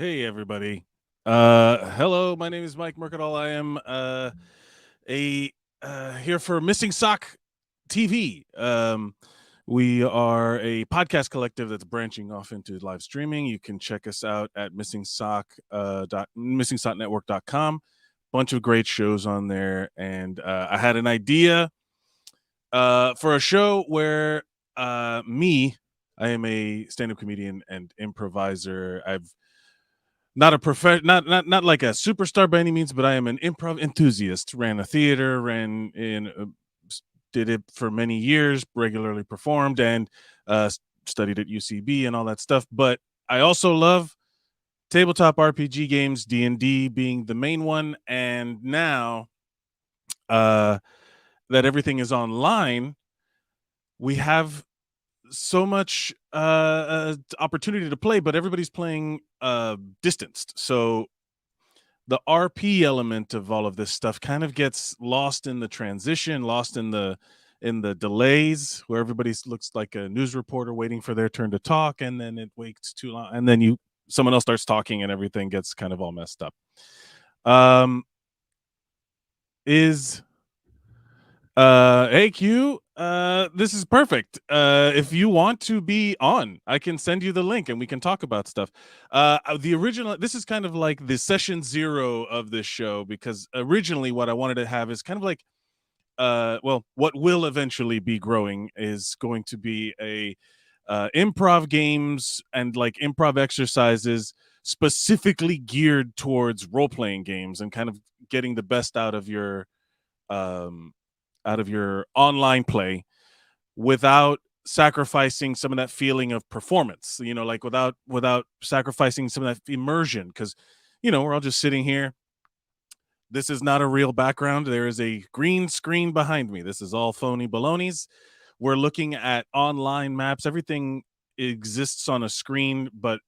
Hey everybody. Hello, my name is Mike Mercadal. I am a here for Missing Sock TV. We are a podcast collective that's branching off into live streaming. You can check us out at missingsocknetwork.com. Bunch of great shows on there, and I had an idea for a show where I am a stand-up comedian and improviser. I've not a not like a superstar by any means, but I am an improv enthusiast. Ran a theater, did it for many years, regularly performed, and studied at UCB and all that stuff. But I also love tabletop RPG games, D&D being the main one, and now uh, that everything is online, we have so much opportunity to play, but everybody's playing distanced. So the RP element of all of this stuff kind of gets lost in the transition, lost in the delays, where everybody looks like a news reporter waiting for their turn to talk, and then it waits too long, and then someone else starts talking, and everything gets kind of all messed up. Um, is Hey Q, this is perfect. If you want to be on, I can send you the link and we can talk about stuff. The original, this is kind of like the session zero of this show, because originally what I wanted to have is kind of like, well, what will eventually be growing is going to be a improv games and like improv exercises specifically geared towards role playing games and kind of getting the best um out of your online play without sacrificing some of that feeling of performance, like without sacrificing some of that immersion, because we're all just sitting here. This is not a real background. There is a green screen behind me. This is all phony balonies. We're looking at online maps. Everything exists on a screen, but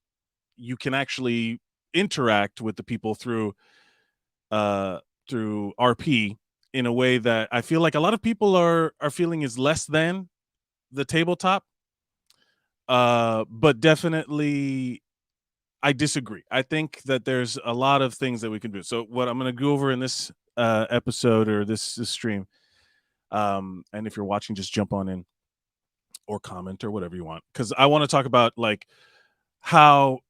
you can actually interact with the people uh through RP in a way that I feel like a lot of people are feeling is less than the tabletop. But definitely I disagree. I think that there's a lot of things that we can do. So what I'm going to go over in this episode or this stream, and if you're watching, just jump on in or comment or whatever you want, because I want to talk about like how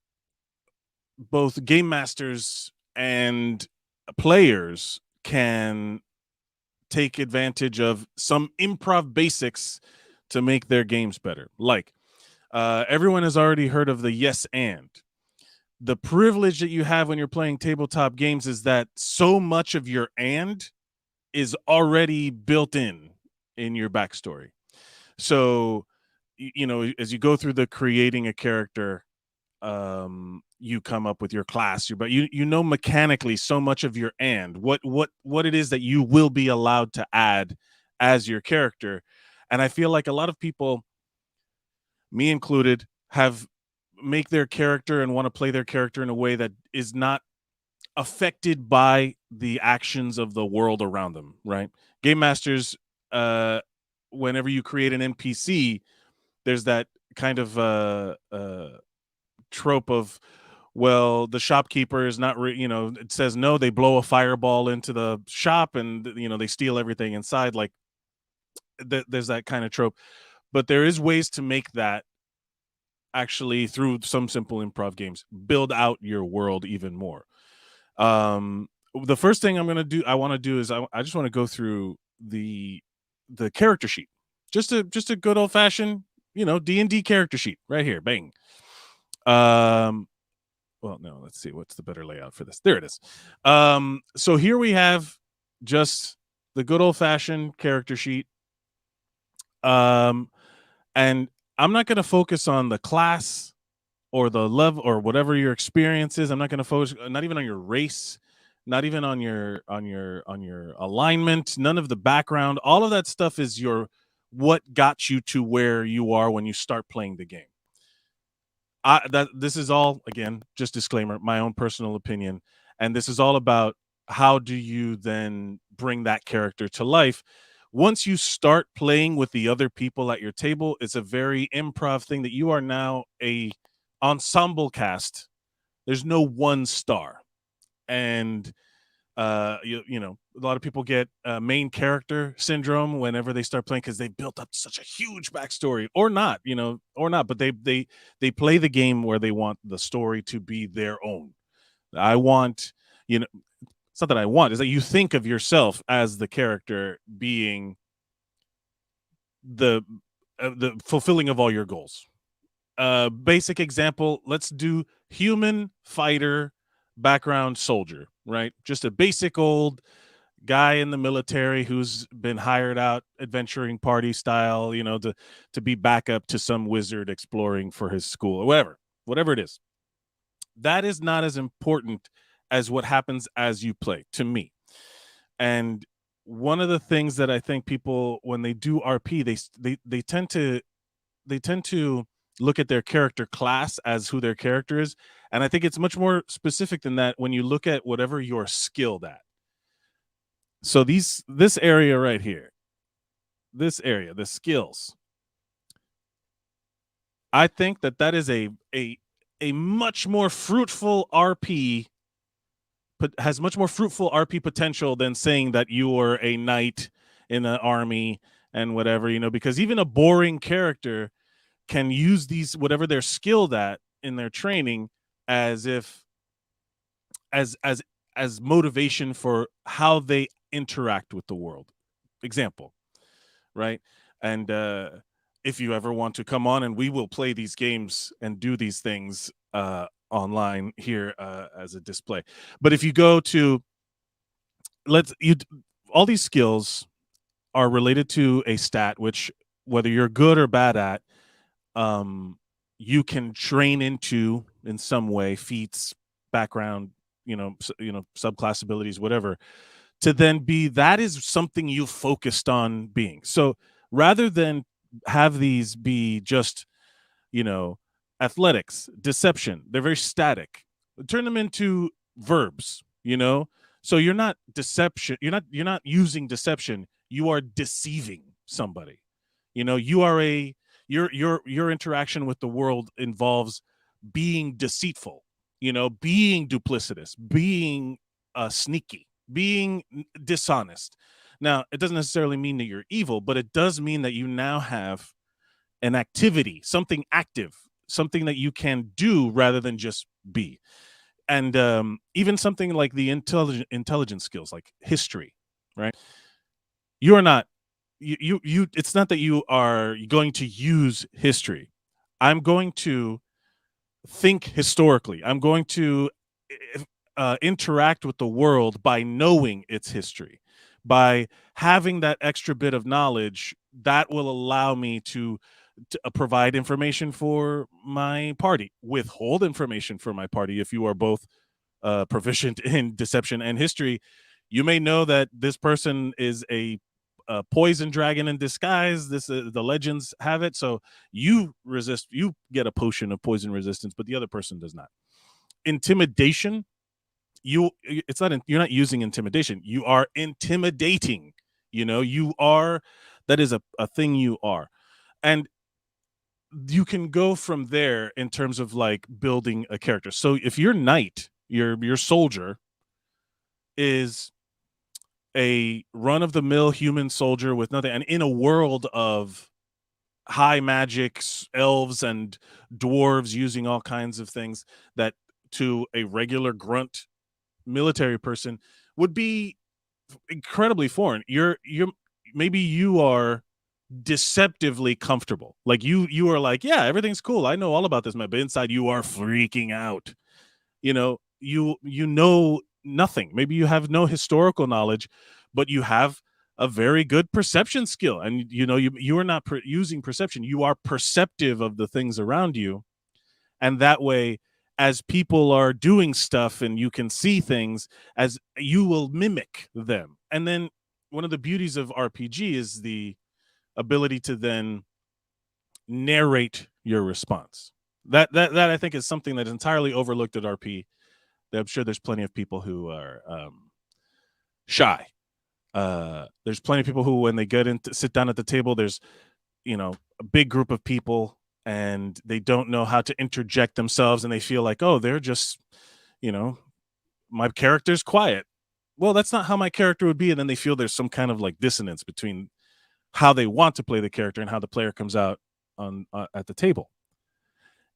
both game masters and players can take advantage of some improv basics to make their games better. Like, everyone has already heard of the yes and. The privilege that you have when you're playing tabletop games is that so much of your and is already built in your backstory. So, as you go through the creating a character, you come up with your class, but you know mechanically so much of your and what it is that you will be allowed to add as your character. And I feel like a lot of people, me included, have make their character and want to play their character in a way that is not affected by the actions of the world around them, right? Game masters, whenever you create an NPC, there's that kind of trope of, well, the shopkeeper is not it says no, they blow a fireball into the shop, and they steal everything inside. Like, there's that kind of trope, but there is ways to make that actually, through some simple improv games, build out your world even more. The first thing I want to do is I just want to go through the character sheet, just a good old fashioned D&D character sheet right here. Bang. um well, no, let's see what's the better layout for this. There it is. So here we have just the good old fashioned character sheet. um and I'm not going to focus on the class or the level or whatever your experience is. I'm not going to focus, not even on your race, not even on your alignment, none of the background. All of that stuff is what got you to where you are when you start playing the game. This is all, again, just disclaimer, my own personal opinion, and this is all about how do you then bring that character to life. Once you start playing with the other people at your table, it's a very improv thing that you are now a ensemble cast There's no one star. And you know, a lot of people get main character syndrome whenever they start playing because they built up such a huge backstory, or not, you know, or not, but they play the game where they want the story to be their own. I want, you know, it's not that I want, is that you think of yourself as the character being the the fulfilling of all your goals. Basic example, let's do human fighter background soldier, right? Just a basic old guy in the military who's been hired out adventuring party style, you know, to be backup to some wizard exploring for his school or whatever it is. That is not as important as what happens as you play, to me. And one of the things that I think people, when they do RP, they tend to look at their character class as who their character is, and I think it's much more specific than that when you look at whatever you're skilled at. So this area right here, this area, the skills, I think that that is a much more fruitful RP, has much more fruitful RP potential than saying that you are a knight in an army and whatever, you know, because even a boring character can use these, whatever they're skilled at in their training, as if as as motivation for how they interact with the world. Example, right? And if you ever want to come on, and we will play these games and do these things online here as a display. But if you go to, let's you all these skills are related to a stat, which whether you're good or bad at, um you can train into in some way, feats, background, you know, you know, subclass abilities, whatever, to then be, that is something you focused on being. So rather than have these be just, you know, athletics, deception, they're very static. Turn them into verbs, you know? So you're not deception, you're not using deception, you are deceiving somebody. You know, you are a your interaction with the world involves being deceitful, you know, being duplicitous, being sneaky, being dishonest. Now, it doesn't necessarily mean that you're evil, but it does mean that you now have an activity, something active, something that you can do rather than just be. And even something like the intelligence skills, like history, right? You are not, it's not that you are going to use history. I'm going to think historically. I'm going to interact with the world by knowing its history, by having that extra bit of knowledge that will allow me to provide information for my party, withhold information for my party. If you are both proficient in deception and history, you may know that this person is a poison dragon in disguise. This the legends have it. So you get a potion of poison resistance, but the other person does not. Intimidation, it's not, you're not using intimidation. You are intimidating. You know, you are, that is a thing you are. And you can go from there in terms of like building a character. So if your knight, your soldier is a run of the mill human soldier with nothing, and in a world of high magic, elves and dwarves using all kinds of things that to a regular grunt military person would be incredibly foreign. You're maybe you are deceptively comfortable. Like you are like, yeah, everything's cool. I know all about this, man. But inside you are freaking out. You know, you know nothing. Maybe you have no historical knowledge, but you have a very good perception skill. And you know, you are not using perception. You are perceptive of the things around you. And that way, as people are doing stuff and you can see things, as you will mimic them. And then one of the beauties of RPG is the ability to then narrate your response. That I think is something that's entirely overlooked at RP. I'm sure there's plenty of people who are shy. There's plenty of people who, when they get in to sit down at the table, there's, you know, a big group of people and they don't know how to interject themselves, and they feel like, oh, they're just you know, my character's quiet. Well, that's not how my character would be. And then they feel there's some kind of like dissonance between how they want to play the character and how the player comes out on at the table.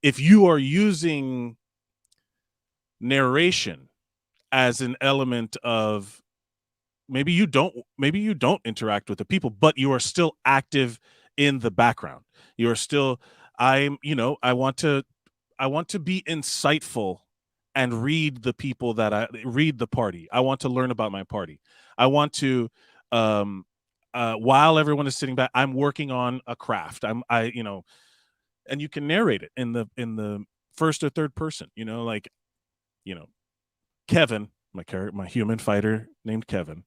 If you are using narration as an element of maybe you don't interact with the people, but you are still active in the background. You are still I'm, I want to be insightful and read the people that I read the party. I want to learn about my party. I want to um while everyone is sitting back, I'm working on a craft. And you can narrate it in the first or third person, like, you know, Kevin, my human fighter named Kevin,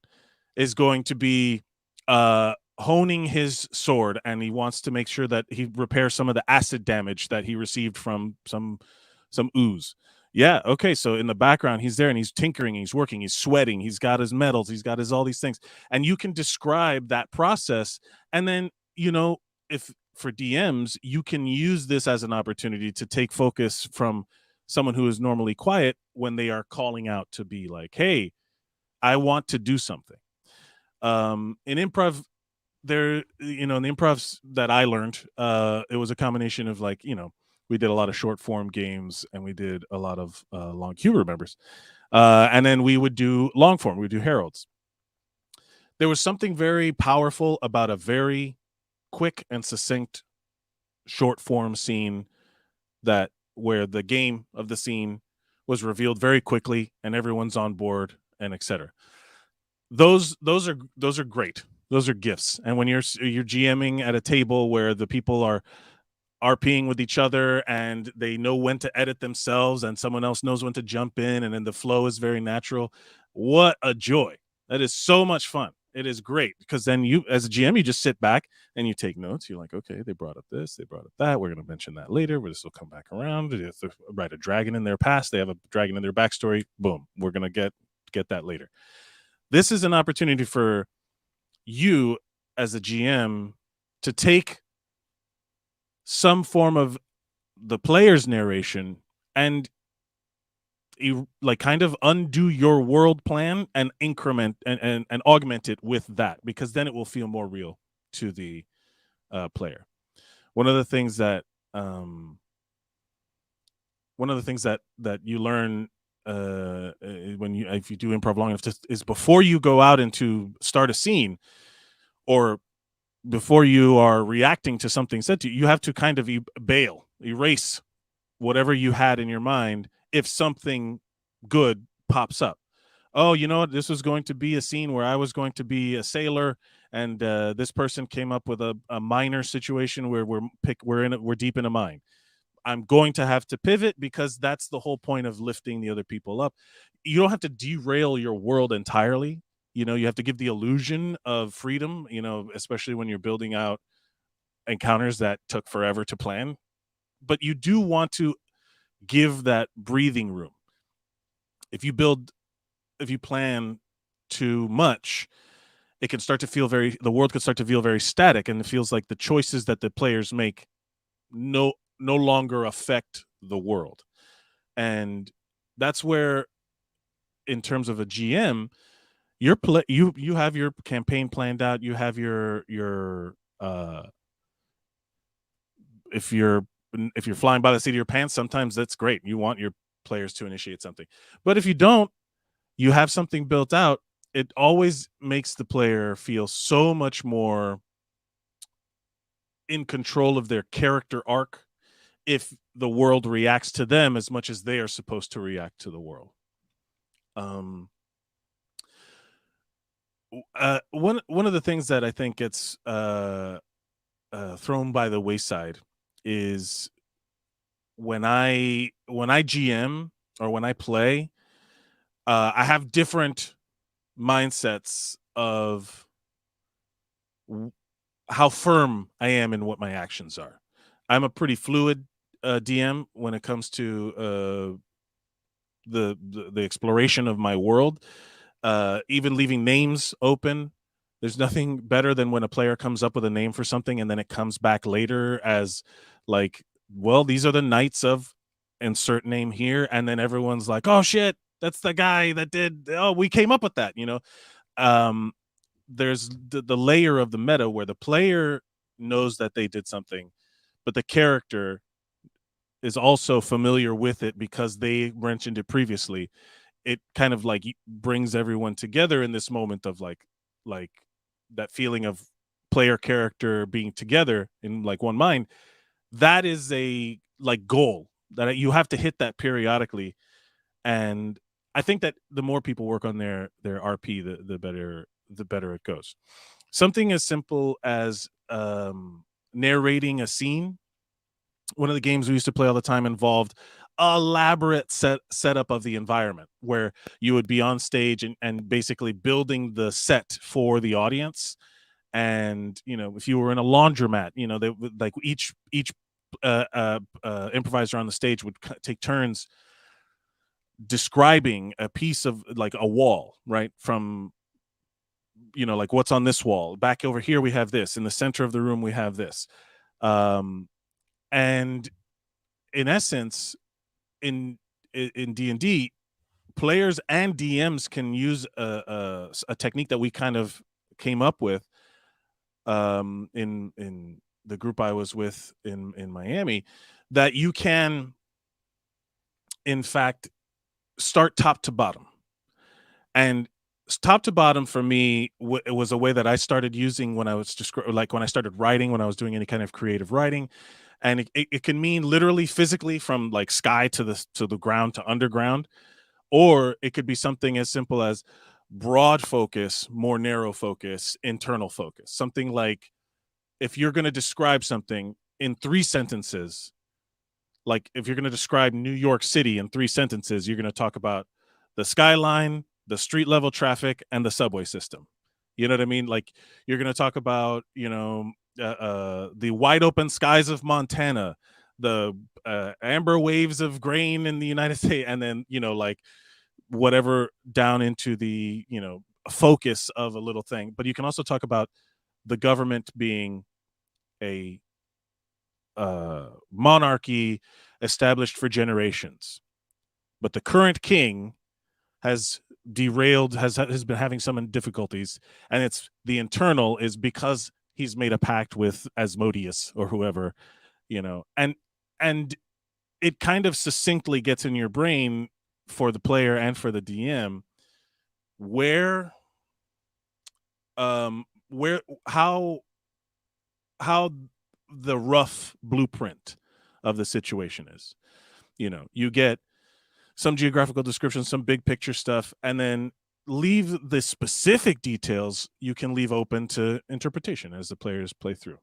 is going to be honing his sword, and he wants to make sure that he repairs some of the acid damage that he received from some ooze. Yeah, okay. So in the background, he's there and he's tinkering, he's working, he's sweating, he's got his medals, he's got his all these things, and you can describe that process. And then, if for DMs, you can use this as an opportunity to take focus from someone who is normally quiet when they are calling out to be like, "Hey, I want to do something." In improv, in the improvs that I learned, it was a combination of, like, we did a lot of short form games and we did a lot of long queue, remembers, and then we would do long form, we would do heralds. There was something very powerful about a very quick and succinct short form scene, that where the game of the scene was revealed very quickly and everyone's on board, and etc. Those are great. Those are gifts. And when you're GMing at a table where the people are RPing with each other and they know when to edit themselves and someone else knows when to jump in, and then the flow is very natural. What a joy. That is so much fun. It is great because then you, as a GM, you just sit back and you take notes. You're like, okay, they brought up this, they brought up that. We're going to mention that later. This will come back around. They have to write a dragon in their past. They have a dragon in their backstory. Boom. We're going to get that later. This is an opportunity for you as a GM to take some form of the player's narration and you like kind of undo your world plan and increment and augment it with that, because then it will feel more real to the player. One of the things that that you learn when you if you do improv long enough is before you go out and to start a scene, or before you are reacting to something said to you, you have to kind of erase whatever you had in your mind if something good pops up. Oh, you know what? This was going to be a scene where I was going to be a sailor, and this person came up with a minor situation where we're deep in a mine. I'm going to have to pivot because that's the whole point of lifting the other people up. You don't have to derail your world entirely. You have to give the illusion of freedom, especially when you're building out encounters that took forever to plan. But you do want to give that breathing room. If you plan too much, the world could start to feel very static, and it feels like the choices that the players make no longer affect the world. And that's where, in terms of a GM, you have your campaign planned out. You have your if you're flying by the seat of your pants, sometimes that's great. You want your players to initiate something. But if you don't, you have something built out, it always makes the player feel so much more in control of their character arc if the world reacts to them as much as they are supposed to react to the world. Um, one of the things that I think gets thrown by the wayside is when I GM or when I play, I have different mindsets of how firm I am in what my actions are. I'm a pretty fluid DM when it comes to the exploration of my world. Even leaving names open. There's nothing better than when a player comes up with a name for something and then it comes back later as, like, well, these are the knights of insert name here, and then everyone's like, oh shit, that's the guy that did, oh, we came up with that, um there's the layer of the meta where the player knows that they did something, but the character is also familiar with it because they mentioned it previously. It kind of like brings everyone together in this moment of like that feeling of player character being together in like one mind. That is a like goal that you have to hit that periodically. And I think that the more people work on their RP, the better it goes. Something as simple as narrating a scene. One of the games we used to play all the time involved elaborate setup of the environment where you would be on stage and basically building the set for the audience. And if you were in a laundromat, they would like each improviser on the stage would take turns describing a piece of like a wall, right? From like what's on this wall, back over here we have this, in the center of the room we have this. And in essence, in D&D, players and DMs can use a technique that we kind of came up with in the group I was with in Miami, that you can in fact start top to bottom. And top to bottom for me, it was a way that I started using when I was just like when I started writing, when I was doing any kind of creative writing. And it can mean literally physically from like sky to the ground to underground, or it could be something as simple as broad focus, more narrow focus, internal focus. Something like, if you're going to describe something in 3 sentences, like if you're going to describe New York City in 3 sentences, you're going to talk about the skyline, the street level traffic, and the subway system. You know what I mean? Like you're going to talk about, the wide open skies of Montana, the amber waves of grain in the United States, and then, like whatever down into the, focus of a little thing. But you can also talk about the government being a monarchy established for generations, but the current king has derailed, has been having some difficulties, and it's the internal is because he's made a pact with Asmodeus or whoever, and it kind of succinctly gets in your brain for the player and for the DM where where how the rough blueprint of the situation is. You get some geographical description, some big picture stuff, and then leave the specific details you can leave open to interpretation as the players play through.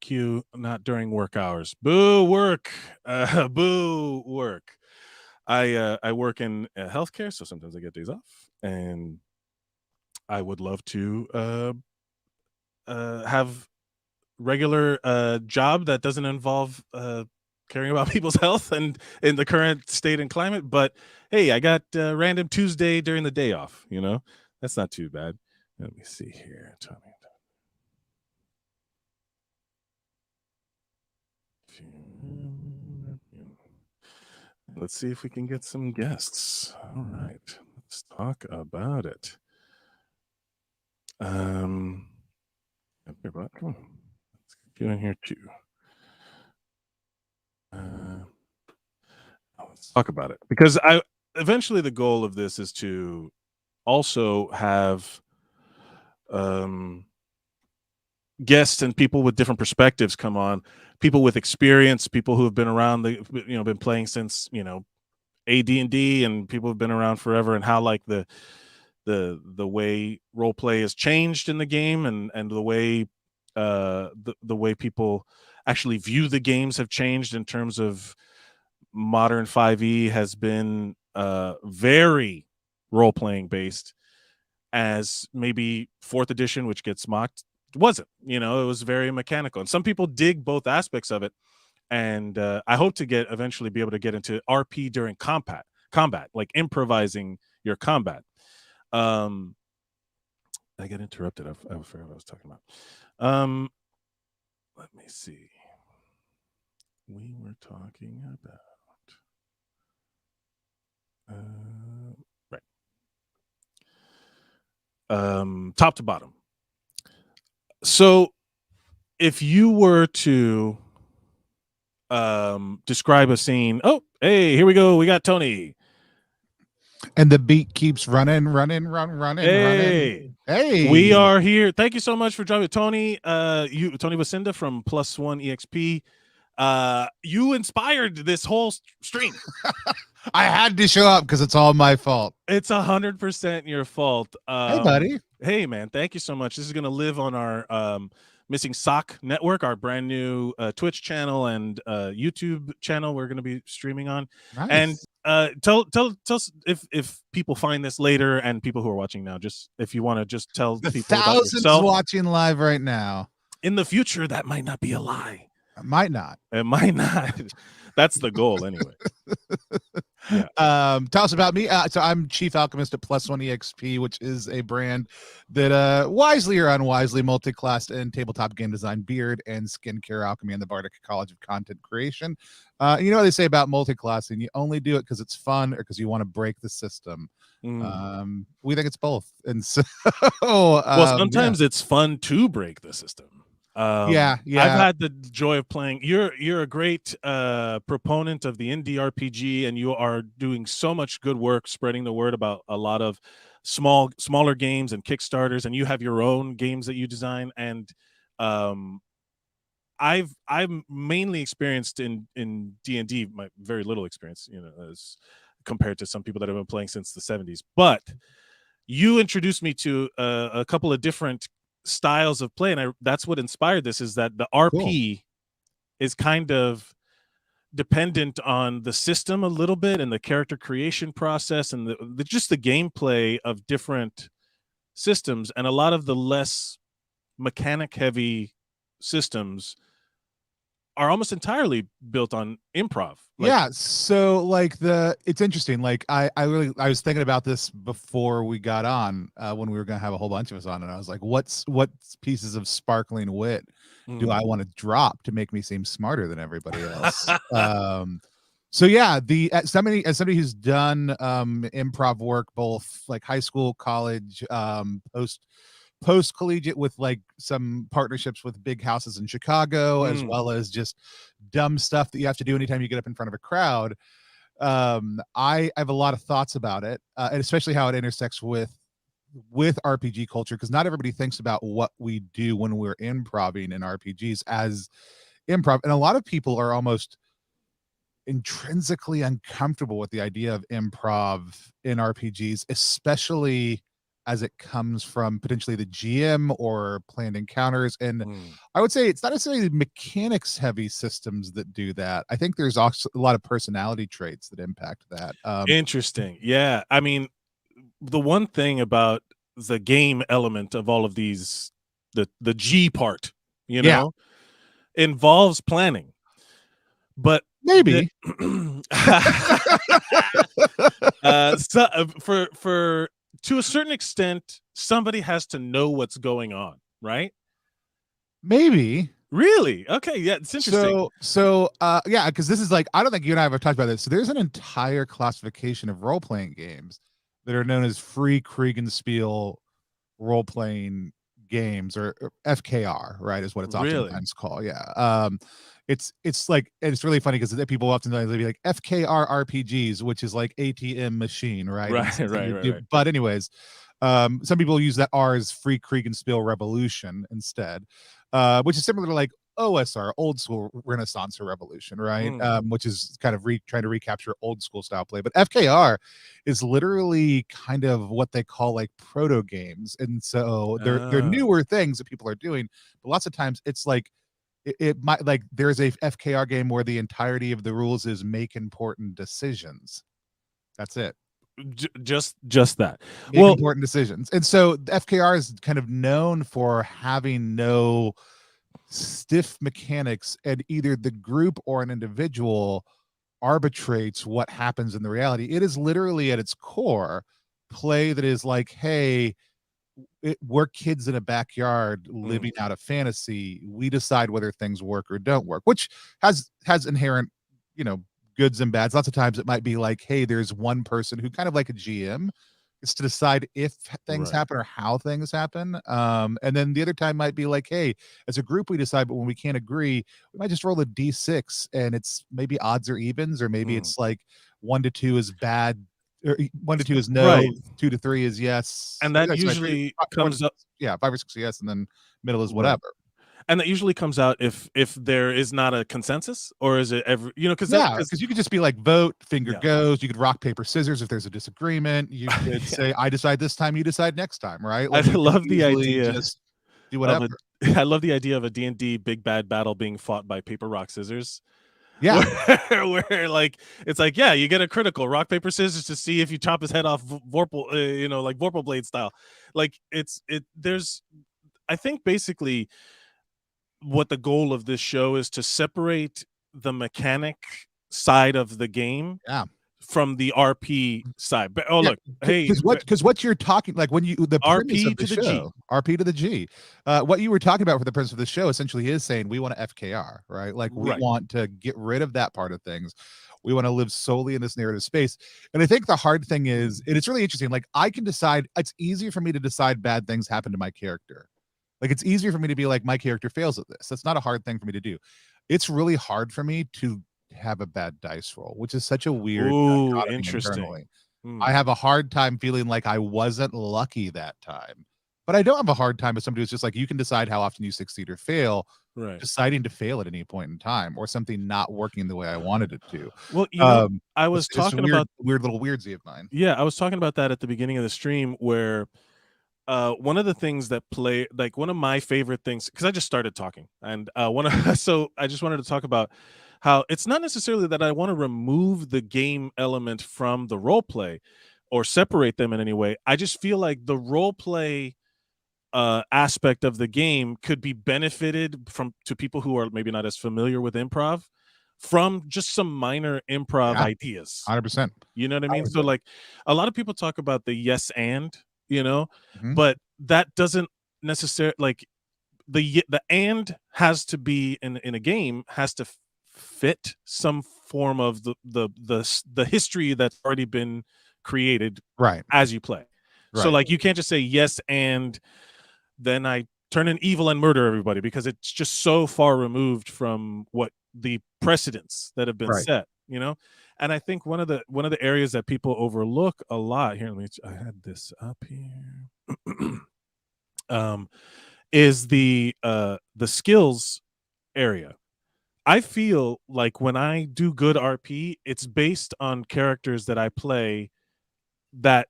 Q, not during work hours. Boo work. Boo work. I work in healthcare, so sometimes I get days off, and I would love to have regular job that doesn't involve caring about people's health and in the current state and climate. But hey, I got random Tuesday during the day off. That's not too bad. Let me see here, Tony. Let's see if we can get some guests. All right, let's talk about it. Come on. Let's get you in here too. Let's talk about it, because eventually the goal of this is to also have guests and people with different perspectives come on, people with experience, people who have been around been playing since AD&D, and people have been around forever, and how like the way role play has changed in the game, and the way the way people actually view the games have changed in terms of modern 5e has been very role playing based, as maybe fourth edition, which gets mocked, wasn't. It was very mechanical, and some people dig both aspects of it. And I hope to eventually be able to get into RP during combat, like improvising your combat. I get interrupted. I forgot what I was talking about. Let me see. we were talking about. Right. Top to bottom. So if you were to describe a scene, oh, hey, here we go. We got Tony. And the beat keeps running. Hey, we Hey. are here. Thank you so much for joining Tony. Tony Wasinda from Plus One EXP. You inspired this whole stream. I had to show up because it's all my fault. It's 100% your fault. Hey, buddy. Hey, man. Thank you so much. This is going to live on our Missing Sock Network, our brand new Twitch channel and YouTube channel we're going to be streaming on. Nice. And tell us if people find this later and people who are watching now, just if you want to just tell the people about thousands yourself. watching live right now. In the future, that might not be a lie. It might not. It might not. That's the goal anyway. Yeah. Tell us about me. So I'm Chief Alchemist at Plus One EXP, which is a brand that wisely or unwisely multi-classed in tabletop game design, beard, and skincare alchemy in the Bardic College of Content Creation. You know what they say about multi-classing? You only do it because it's fun or because you want to break the system. We think it's both. And so well, sometimes it's fun to break the system. Yeah. I've had the joy of playing. You're a great proponent of the indie RPG, and you are doing so much good work spreading the word about a lot of smaller games and Kickstarters, and you have your own games that you design. And I've mainly experienced in D&D, my very little experience, as compared to some people that have been playing since the 70s. But you introduced me to a couple of different styles of play, and that's what inspired this, is that the RP is kind of dependent on the system a little bit and the character creation process and just the gameplay of different systems, and a lot of the less mechanic heavy systems are almost entirely built on improv. So it's interesting. Like I was thinking about this before we got on, when we were gonna have a whole bunch of us on, and I was like, what pieces of sparkling wit do I want to drop to make me seem smarter than everybody else? So yeah, as somebody who's done improv work, both like high school, college, post collegiate, with like some partnerships with big houses in Chicago, as well as just dumb stuff that you have to do anytime you get up in front of a crowd. I have a lot of thoughts about it, and especially how it intersects with RPG culture, because not everybody thinks about what we do when we're improving in RPGs as improv, and a lot of people are almost intrinsically uncomfortable with the idea of improv in RPGs, especially as it comes from potentially the GM or planned encounters. And I would say it's not necessarily mechanics heavy systems that do that. I think there's also a lot of personality traits that impact that. Interesting. Yeah. I mean, the one thing about the game element of all of these, the G part, involves planning. But maybe for to a certain extent, somebody has to know what's going on, right? Maybe. Really? Okay, yeah, it's interesting. So yeah, because this is like, I don't think you and I have talked about this. So there's an entire classification of role-playing games that are known as free Kriegenspiel role-playing games, or FKR, right, is what it's oftentimes called. Yeah. It's like, and it's really funny because people often they'll be like FKR RPGs, which is like ATM machine, right? Right. But anyways, some people use that R as free Kriegenspiel Revolution instead, which is similar to like OSR, old school Renaissance or Revolution, right? Which is kind of trying to recapture old school style play. But FKR is literally kind of what they call like proto games, and so they're newer things that people are doing. But lots of times it's like it might, like, there's a FKR game where the entirety of the rules is make important decisions. That's it. Just that. Make important decisions. And so FKR is kind of known for having no stiff mechanics, and either the group or an individual arbitrates what happens in the reality. It is literally at its core play that is like, hey, we're kids in a backyard Mm, living out a fantasy. We decide whether things work or don't work, which has inherent, you know, goods and bads. Lots of times it might be like, hey, there's one person who kind of like a GM is to decide if things right. happen or how things happen. And then the other time might be like, hey, as a group we decide, but when we can't agree, we might just roll a d6 and it's maybe odds or evens, or maybe Mm. it's like 1 to 2 is bad, or 1 to 2 is Right. no, 2 to 3 is yes. And that Sorry, three, usually four to comes six, up yeah, 5 or 6 yes, and then middle is right. whatever. And that usually comes out if there is not a consensus, or is it ever, because that Yeah, because because you could just be like, vote, finger yeah. goes. You could rock, paper, scissors if there's a disagreement. You could Yeah. say, I decide this time, you decide next time, right? I Like you can love the easily idea just do of whatever. a I love the idea of a D&D big bad battle being fought by paper, rock, scissors. Yeah, Where where, like, it's like, yeah, you get a critical rock, paper, scissors to see if you chop his head off Vorpal, like Vorpal blade style. Like, there's I think basically what the goal of this show is to separate the mechanic side of the game yeah. from the RP side. But oh, Yeah, look, hey, because what you're talking, like, when you the premise RP of the to the G. show, RP to the G, what you were talking about for the premise of the show essentially is saying we want to FKR, right? Like, we Right. want to get rid of that part of things. We want to live solely in this narrative space. And I think the hard thing is, and it's really interesting, like, I can decide, it's easier for me to decide bad things happen to my character. Like, it's easier for me to be like, my character fails at this. That's not a hard thing for me to do. It's really hard for me to have a bad dice roll, which is such a weird Ooh, dichotomy interesting. internally. I Hmm. have a hard time feeling like I wasn't lucky that time. But I don't have a hard time with somebody who's just like, you can decide how often you succeed or fail, Right. deciding to fail at any point in time, or something not working the way I wanted it to. Well, I It's was just a talking weird, about weird little weirdsie of mine. yeah, I was talking about that at the beginning of the stream where one of the things that play like one of my favorite things, because I just started talking, and one of so I just wanted to talk about how it's not necessarily that I want to remove the game element from the role play or separate them in any way. I just feel like the role play aspect of the game could be benefited from to people who are maybe not as familiar with improv from just some minor improv Yeah, ideas. 100%. You know what I mean? So 100%. like a lot of people talk about the yes and, Mhm. but that doesn't necessarily like the and has to be in a game has to fit some form of the history that's already been created Right, as you play. So right, like you can't just say yes and then I turn in evil and murder everybody because it's just so far removed from what the precedents that have been right. set. And I think one of the areas that people overlook a lot here, I had this up here, um, is the skills area. I feel like when I do good RP, it's based on characters that I play that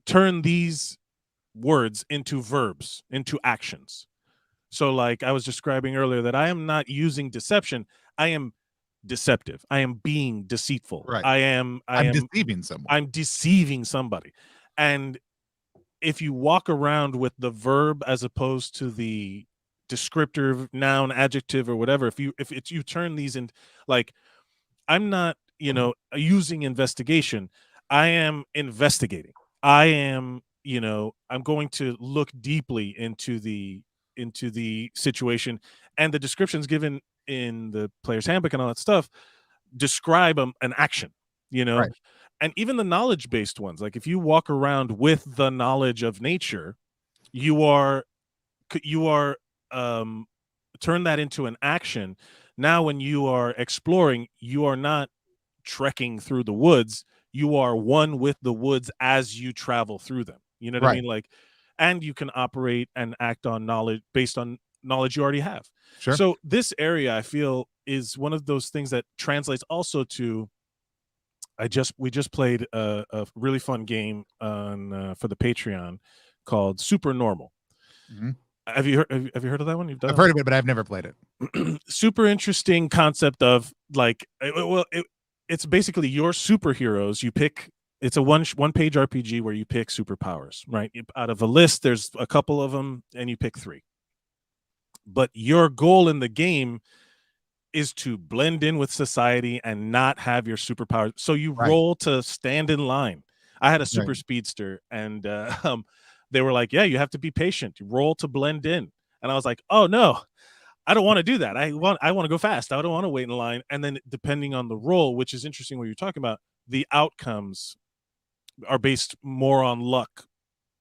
turn these words into verbs, into actions. So, like I was describing earlier, that I am not using deception. I am deceptive. I am being deceitful. Right. I am. I I'm am. deceiving someone. I'm deceiving somebody. And if you walk around with the verb as opposed to the descriptor, noun, adjective, or whatever, if it's you turn these in, like I'm not, using investigation. I am investigating. I am, I'm going to look deeply into the situation, and the descriptions given in the player's handbook and all that stuff describe an action, you know, Right, and even the knowledge based ones. Like if you walk around with the knowledge of nature, you are you are um turn that into an action. Now when you are exploring, you are not trekking through the woods, you are one with the woods as you travel through them. You know what I right. mean? Like, and you can operate and act on knowledge based on knowledge you already have. Sure. So this area I feel is one of those things that translates also to we just played a really fun game on for the Patreon called Super Normal. Mhm. Have you heard of that one? You've done I've that one? heard of it, but I've never played it. Super interesting concept of like it's basically your superheroes. You pick it's a one page RPG where you pick superpowers, right? Out of a list, there's a couple of them, and you pick three. But your goal in the game is to blend in with society and not have your superpowers. So you Right, roll to stand in line. I had a right. super speedster, and they were like, yeah, you have to be patient. You roll to blend in. And I was like, oh no, I don't want to do that. I want to go fast. I don't want to wait in line. And then depending on the role, which is interesting what you're talking about, the outcomes are based more on luck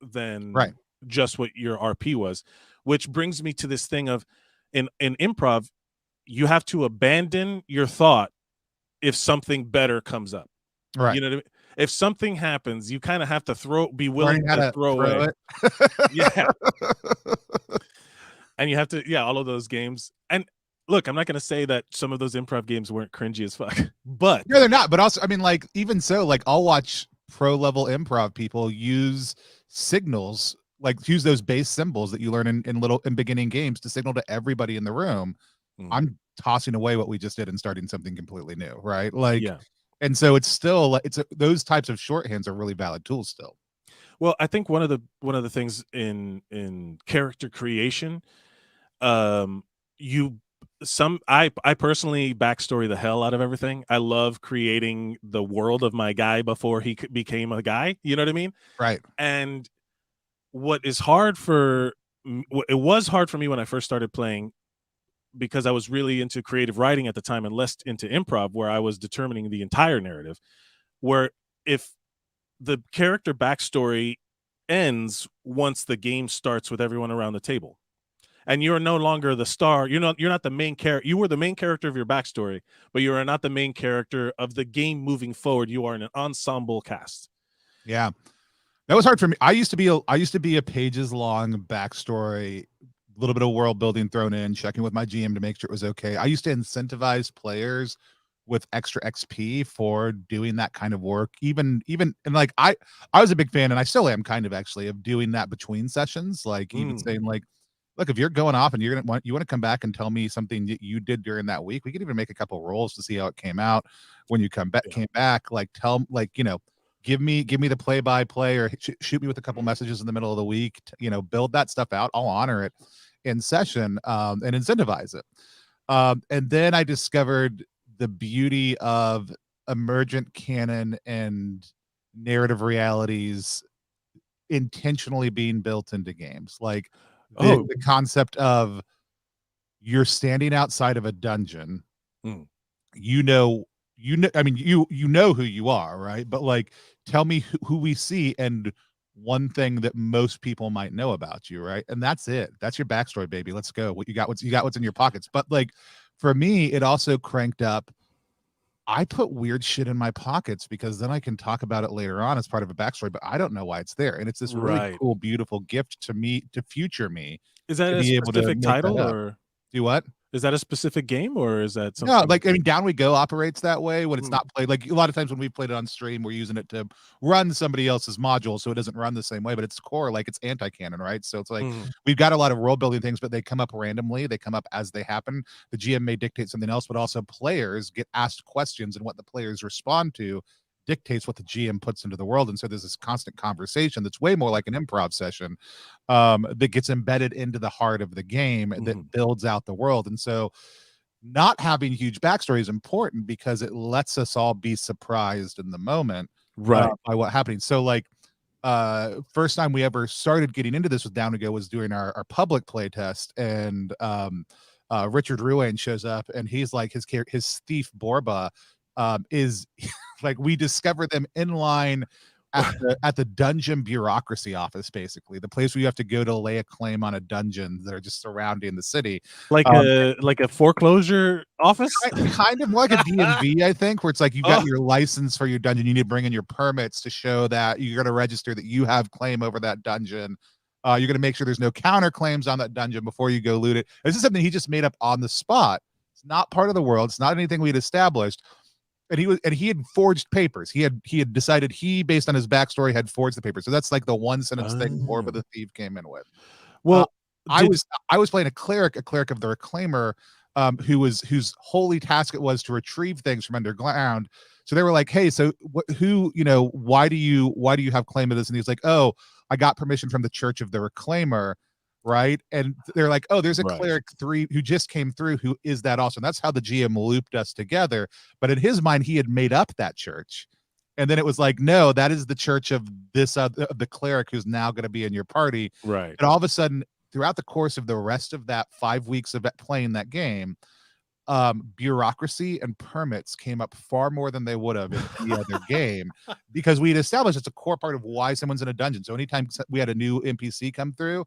Right. than just what your RP was, which brings me to this thing of in improv, you have to abandon your thought if something better comes up. Right. You know what I mean? If something happens, you kind of have to be willing Learning how to to throw throw away. it. Yeah. And you have to, yeah, all of those games. And look, I'm not going to say that some of those improv games weren't cringy as fuck, but No, they're not. But also, I mean, like, even so, like, I'll watch pro level improv people use signals, like use those base symbols that you learn in beginning games to signal to everybody in the room. mm, I'm tossing away what we just did and starting something completely new, right? Like, yeah. and so it's still like those types of shorthands are really valid tools still. Well, I think one of the things in character creation, um, you I personally backstory the hell out of everything. I love creating the world of my guy before he became a guy. You know what I mean? Right. And what is hard for it was hard for me when I first started playing because I was really into creative writing at the time and less into improv, where I was determining the entire narrative. Where if the character backstory ends once the game starts with everyone around the table, and you're no longer the star. You're not the main character. You were the main character of your backstory, but you are not the main character of the game moving forward. You are in an ensemble cast. Yeah. That was hard for me. I used to be a pages long backstory, a little bit of world building thrown in, checking with my GM to make sure it was okay. I used to incentivize players with extra XP for doing that kind of work. Even and like I was a big fan, and I still am kind of actually, of doing that between sessions. Like even Mm, saying like, look, if you're going off and you want to come back and tell me something that you did during that week, we could even make a couple rolls to see how it came out. When you yeah. came back, like give me the play by play, or shoot me with a couple messages in the middle of the week. Build that stuff out. I'll honor it in session, and incentivize it. And then I discovered the beauty of emergent canon and narrative realities intentionally being built into games. Like the Oh. the concept of you're standing outside of a dungeon, Mm, you know I mean, you know who you are, right? But like, tell me who we see, and one thing that most people might know about you, right? And that's it. That's your backstory, baby. Let's go. What's in your pockets. But like, for me, it also cranked up, I put weird shit in my pockets because then I can talk about it later on as part of a backstory, but I don't know why it's there. And it's this really right. cool, beautiful gift to me, to future me, Is that to a be able to specific make that title, up. or Do what? is that a specific game, or is that No, something? like, I mean, Down We Go operates that way when it's Mm, not played. Like, a lot of times when we played it on stream, we're using it to run somebody else's module, so it doesn't run the same way, but its core, like, it's anti-canon, right? So it's like, mhm, we've got a lot of role building things, but they come up randomly. They come up as they happen. The GM may dictate something else, but also players get asked questions, and what the players respond to dictates what the GM puts into the world. And so there's this constant conversation that's way more like an improv session, that gets embedded into the heart of the game, mhm. that builds out the world. And so not having huge backstory is important because it lets us all be surprised in the moment, Right. by what happening. So like, first time we ever started getting into this with Down to Go was doing our public play test, and Richard Ruane shows up, and he's like, his thief Borba, is like, we discover them in line at the dungeon bureaucracy office, basically the place where you have to go to lay a claim on a dungeon that are just surrounding the city. Like um a foreclosure office? kind of more like a DMV, I think, where it's like, you've got Oh, your license for your dungeon. You need to bring in your permits to show that you're going to register that you have claim over that dungeon. You're going to make sure there's no counterclaims on that dungeon before you go loot it. This is something he just made up on the spot. It's not part of the world. It's not anything we'd established. And he had forged papers. He had decided, based on his backstory, had forged the papers. So that's like the one sentence thing Borba oh. the thief came in with. Uh, Well, I did was I was playing a cleric of the Reclaimer, whose holy task it was to retrieve things from underground. So they were like, "Hey, so why do you have claim of this?" And he's like, "Oh, I got permission from the Church of the Reclaimer." Right. And they're like, "Oh, there's a right. cleric 3 who just came through who is that also." And that's how the GM looped us together. But in his mind, he had made up that church. And then it was like, no, that is the church of this the cleric who's now going to be in your party. Right. And all of a sudden, throughout the course of the rest of that 5 weeks of playing that game, bureaucracy and permits came up far more than they would have in any other game, because we'd established it's a core part of why someone's in a dungeon. So anytime we had a new NPC come through,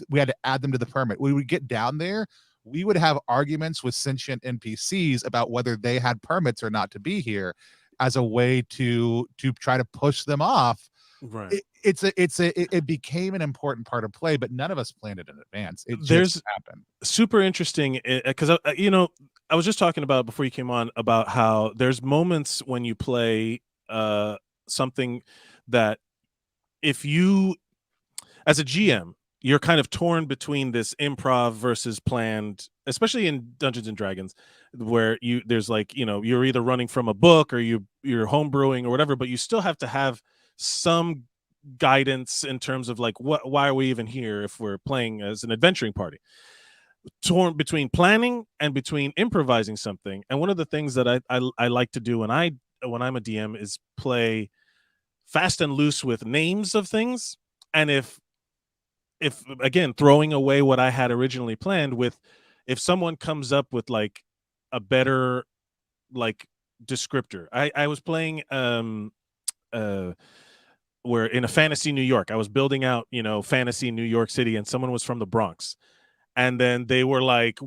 we had to add them to the permit. We would get down there, we would have arguments with sentient NPCs about whether they had permits or not to be here, as a way to try to push them off. Right. It became an important part of play, but none of us planned it in advance. It just There's happened. super interesting, because I was just talking about before you came on about how there's moments when you play something that, if you, as a GM, you're kind of torn between this improv versus planned, especially in Dungeons and Dragons, where there's like, you're either running from a book or you're homebrewing or whatever, but you still have to have some guidance in terms of like, why are we even here if we're playing as an adventuring party. Torn between planning and between improvising something. And one of the things that I like to do when I'm a DM is play fast and loose with names of things. And if again, throwing away what I had originally planned, with, if someone comes up with like a better like descriptor. I was playing where in a fantasy New York, I was building out, fantasy New York City, and someone was from the Bronx. And then they were like,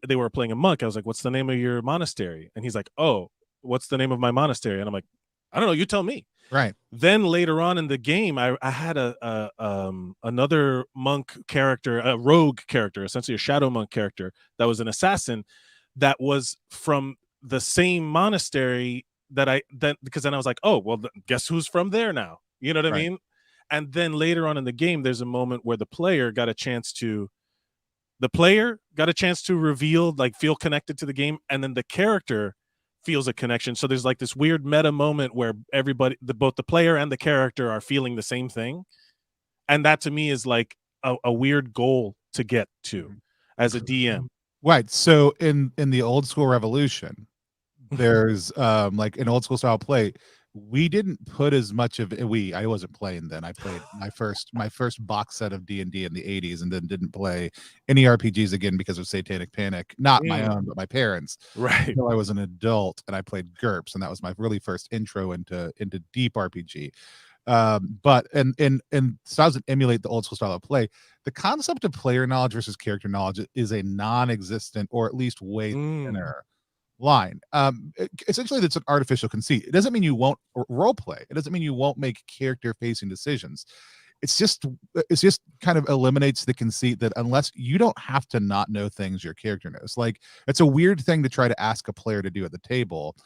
they were playing a monk. I was like, what's the name of your monastery? And he's like, oh, what's the name of my monastery? And I'm like, I don't know, you tell me. Right. Then later on in the game, I had another monk character, a rogue character, essentially a shadow monk character that was an assassin, that was from the same monastery because then I was like, oh, well, guess who's from there now? You know what I mean? And then later on in the game, there's a moment where the player got a chance to reveal, like, feel connected to the game, and then the character feels a connection. So there's like this weird meta moment where everybody, both the player and the character, are feeling the same thing. And that to me is like a weird goal to get to as a DM. Right. So in the old school Revolution, there's like an old school style play. We didn't put as much of I wasn't playing then. I played my first box set of D&D in the 80s, and then didn't play any RPGs again because of Satanic Panic. Not my own, but my parents. Right. Until I was an adult and I played GURPS, and that was my really first intro into deep RPG. But and styles that emulate the old school style of play, the concept of player knowledge versus character knowledge is a non-existent, or at least way thinner line. Essentially, that's an artificial conceit. It doesn't mean you won't role play. It doesn't mean you won't make character facing decisions. It's just kind of eliminates the conceit that unless you don't have to not know things your character knows. Like, it's a weird thing to try to ask a player to do at the table.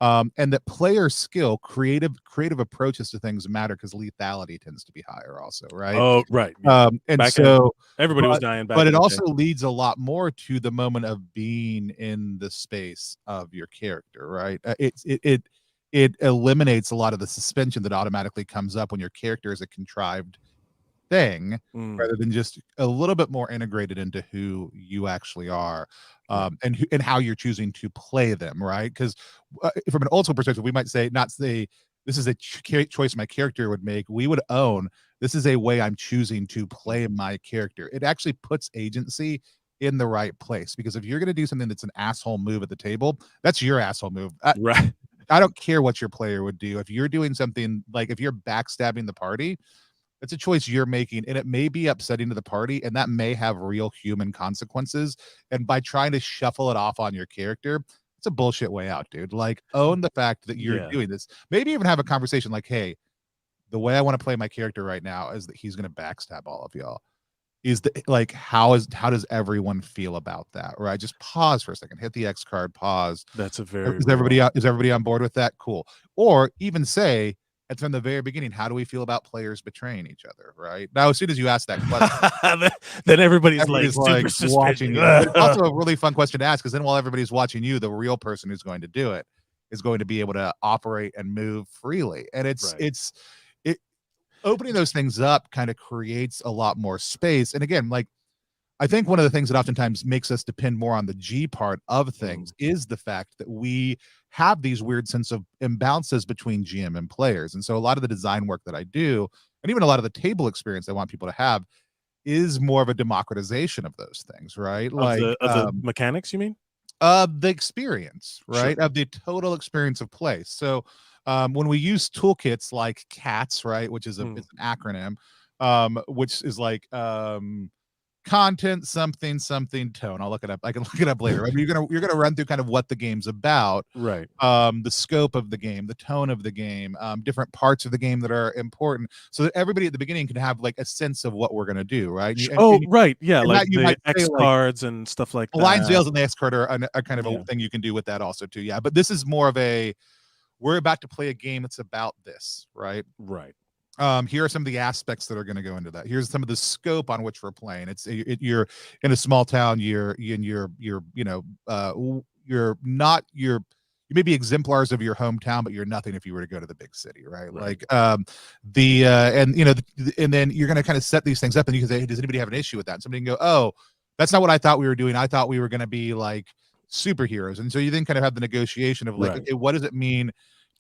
And that player skill, creative approaches to things matter, because lethality tends to be higher also, right? Oh, right. Yeah. And so everybody was dying back. But it also leads a lot more to the moment of being in the space of your character, right? It eliminates a lot of the suspension that automatically comes up when your character is a contrived thing, rather than just a little bit more integrated into who you actually are, and how you're choosing to play them, right? Because from an old school perspective, we might not say this is a choice my character would make. We would own, this is a way I'm choosing to play my character. It actually puts agency in the right place, because if you're going to do something that's an asshole move at the table, that's your asshole move. Right. I don't care what your player would do. If you're doing something like, if you're backstabbing the party, it's a choice you're making, and it may be upsetting to the party, and that may have real human consequences. And by trying to shuffle it off on your character, it's a bullshit way out, dude. Like, own the fact that you're doing this. Maybe even have a conversation like, hey, the way I want to play my character right now is that he's going to backstab all of y'all. How does everyone feel about that? Right? Just pause for a second, hit the X card, pause. That's a very is everybody on board with that? Cool. Or even say, and from the very beginning, how do we feel about players betraying each other? Right now, as soon as you ask that question, then everybody's like watching you. It's also a really fun question to ask, because then while everybody's watching you, the real person who's going to do it is going to be able to operate and move freely. And it's opening those things up kind of creates a lot more space. And again, like, I think one of the things that oftentimes makes us depend more on the G part of things is the fact that we have these weird sense of imbalances between GM and players. And so a lot of the design work that I do, and even a lot of the table experience I want people to have, is more of a democratization of those things, right? Like of the mechanics, you mean? Of the experience, Sure. right? Of the total experience of play. So when we use toolkits like CATS, right, which is it's an acronym, which is like content something something tone. I'll look it up. I can look it up later. Right? But you're gonna run through kind of what the game's about, Right. the scope of the game, the tone of the game, different parts of the game that are important, so that everybody at the beginning can have like a sense of what we're gonna do, right? Right. Yeah, And like that you the might say X like cards and stuff like Lines, that. Veils, and the X card are a kind of a Yeah. thing you can do with that also too. Yeah, but this is more of a we're about to play a game that's about this, right? Right. Here are some of the aspects that are going to go into that. Here's some of the scope on which we're playing. You're in a small town. You're you're not you're you may be exemplars of your hometown, but you're nothing if you were to go to the big city, right? Right. Like and and then you're going to kind of set these things up, and you can say, hey, does anybody have an issue with that? And somebody can go, oh, that's not what I thought we were doing. I thought we were going to be like superheroes, and so you then kind of have the negotiation of like, Right. okay, what does it mean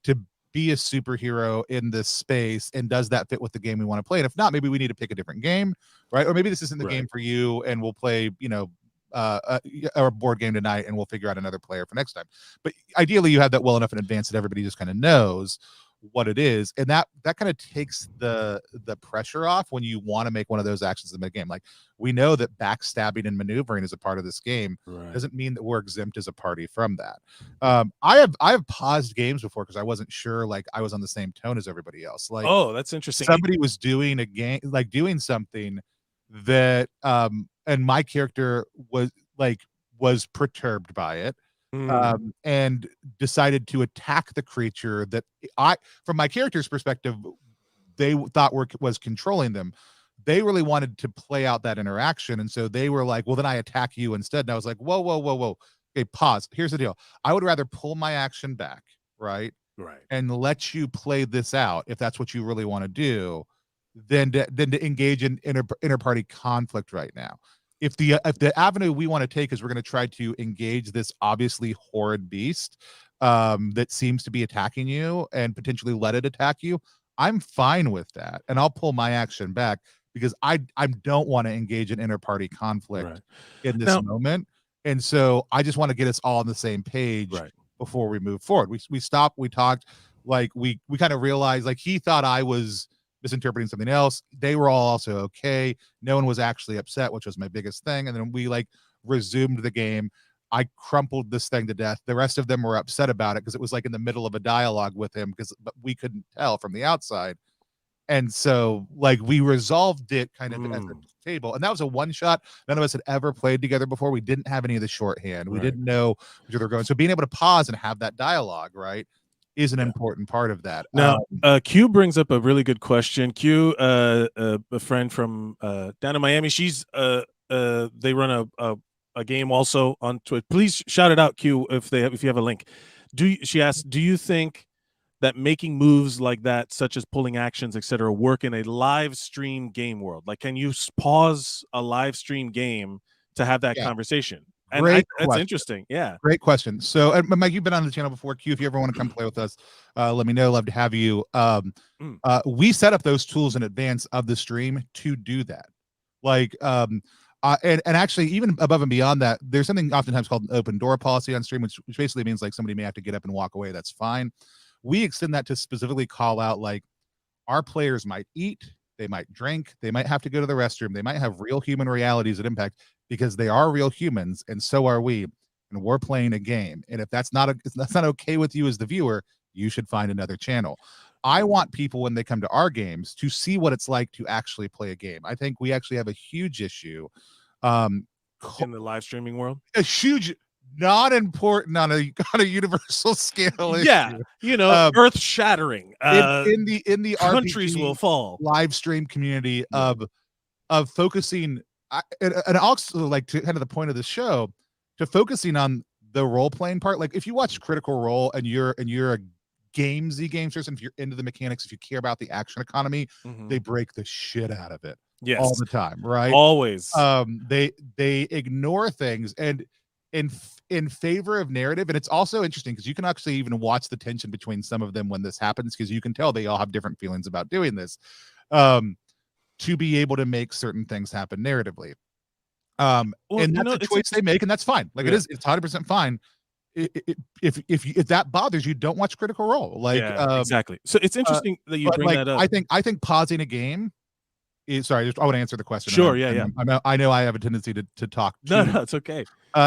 to be a superhero in this space, and does that fit with the game we want to play? And if not, maybe we need to pick a different game, right? Or maybe this isn't the game Right. for you, and we'll play a board game tonight, and we'll figure out another player for next time. But ideally you have that well enough in advance that everybody just kind of knows what it is, and that kind of takes the pressure off when you want to make one of those actions in the game. Like, we know that backstabbing and maneuvering is a part of this game. Right. Doesn't mean that we're exempt as a party from that. I have paused games before because I wasn't sure, like, I was on the same tone as everybody else. Like, Oh, that's interesting. somebody was doing a game, like doing something that and my character was perturbed by it, and decided to attack the creature that I from my character's perspective they thought was controlling them. They really wanted to play out that interaction, and so they were like, well, then I attack you instead. And I was like, whoa, whoa, whoa, whoa, okay, pause. Here's the deal. I would rather pull my action back, right, Right. and let you play this out if that's what you really want to do, than to engage in inter-party conflict right now. If the avenue we want to take is we're going to try to engage this obviously horrid beast that seems to be attacking you and potentially let it attack you, I'm fine with that, and I'll pull my action back because I don't want to engage in inter-party conflict Right. in this Now, moment, and so I just want to get us all on the same page right. before we move forward. We stopped, we talked, like we kind of realized, like, he thought I was misinterpreting something else. They were all also okay. No one was actually upset, which was my biggest thing. And then we like resumed the game. I crumpled this thing to death. The rest of them were upset about it because it was like in the middle of a dialogue with him, but we couldn't tell from the outside. And so like we resolved it kind of at the table. And that was a one shot. None of us had ever played together before. We didn't have any of the shorthand. We Right. didn't know where they're going. So being able to pause and have that dialogue, right, is an Yeah. important part of that. Now, Q brings up a really good question. Q, a friend from down in Miami, she's they run a game also on Twitch. Please shout it out, Q, if you have a link. She asks, do you think that making moves like that, such as pulling actions, etc., work in a live stream game world? Like, can you pause a live stream game to have that Yeah. conversation? Great That's question. interesting. Yeah. Great question. So, Mike, you've been on the channel before. Q, if you ever want to come play with us, let me know. Love to have you. We set up those tools in advance of the stream to do that. Like, and actually, even above and beyond that, there's something oftentimes called an open door policy on stream, which basically means like somebody may have to get up and walk away. That's fine. We extend that to specifically call out, like, our players might eat, they might drink, they might have to go to the restroom, they might have real human realities that impact, because they are real humans and so are we, and we're playing a game. And if that's not okay with you as the viewer, you should find another channel. I want people, when they come to our games, to see what it's like to actually play a game. I think we actually have a huge issue in the live streaming world. A huge, not important on a universal scale issue. Yeah, earth shattering. In the countries RPG will fall. live stream community of focusing, and also, like, to kind of the point of the show, to focusing on the role playing part. Like, if you watch Critical Role and you're a gamesy gamester, and if you're into the mechanics, if you care about the action economy, they break the shit out of it. all Yes. the time, right? Always. They ignore things and in favor of narrative. And it's also interesting because you can actually even watch the tension between some of them when this happens, because you can tell they all have different feelings about doing this, to be able to make certain things happen narratively. Well, And that's a it's choice they make, and that's fine. Like, yeah. it's 100% fine. If that bothers you, don't watch Critical Role. Like, Yeah, exactly. So it's uh, interesting that you but bring like, that up. I think pausing a game is, sorry, I want to answer the question, Sure, yeah, and yeah. I know I have a tendency to talk No, too much. no, it's okay.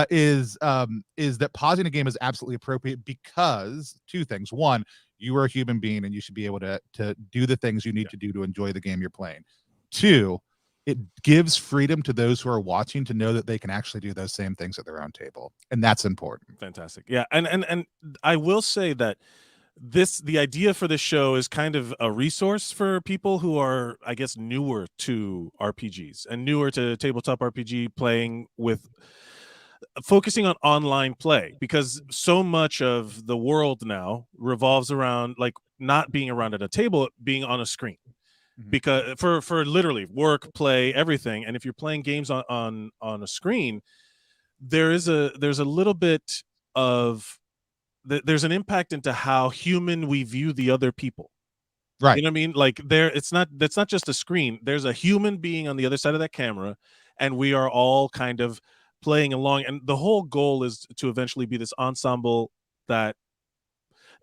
Is that pausing a game is absolutely appropriate because two things. One, you are a human being and you should be able to do the things you need Yeah. to do to enjoy the game you're playing. Two, it gives freedom to those who are watching to know that they can actually do those same things at their own table, and that's important. Fantastic. Yeah, and I will say that the idea for this show is kind of a resource for people who are, I guess, newer to RPGs and newer to tabletop RPG playing with focusing on online play, because so much of the world now revolves around like not being around at a table, being on a screen, Mhm. because for literally work, play, everything. And if you're playing games on a screen, there's a little bit of there's an impact into how human we view the other people. You Right. know what I mean? Like that's not just a screen. There's a human being on the other side of that camera, and we are all kind of playing along. And the whole goal is to eventually be this ensemble that,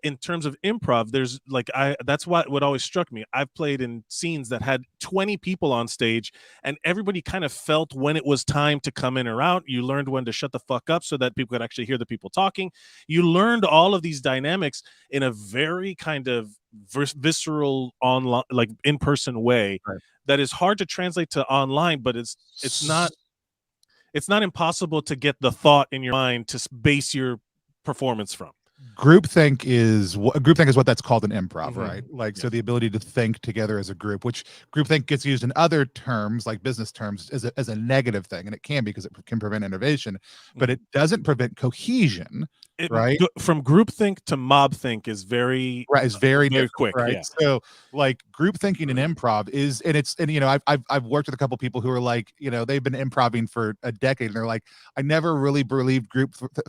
in terms of improv, there's like that's what always struck me. I've played in scenes that had 20 people on stage, and everybody kind of felt when it was time to come in or out. You learned when to shut the fuck up so that people could actually hear the people talking. You learned all of these dynamics in a very kind of visceral, online, like in-person way, Right. that is hard to translate to online, but it's not impossible to get the thought in your mind to base your performance from. Groupthink is what that's called in improv, Mm-hmm. right? Like, Yeah. so the ability to think together as a group, which groupthink gets used in other terms like business terms as a negative thing, and it can, because it can prevent innovation, but Mhm. it doesn't prevent cohesion, right? From groupthink to mob think is Right, is very very different, quick. right? Yeah. So, like, group thinking and improv is, and I've worked with a couple people who are like, they've been improving for a decade, and they're like, I never really believed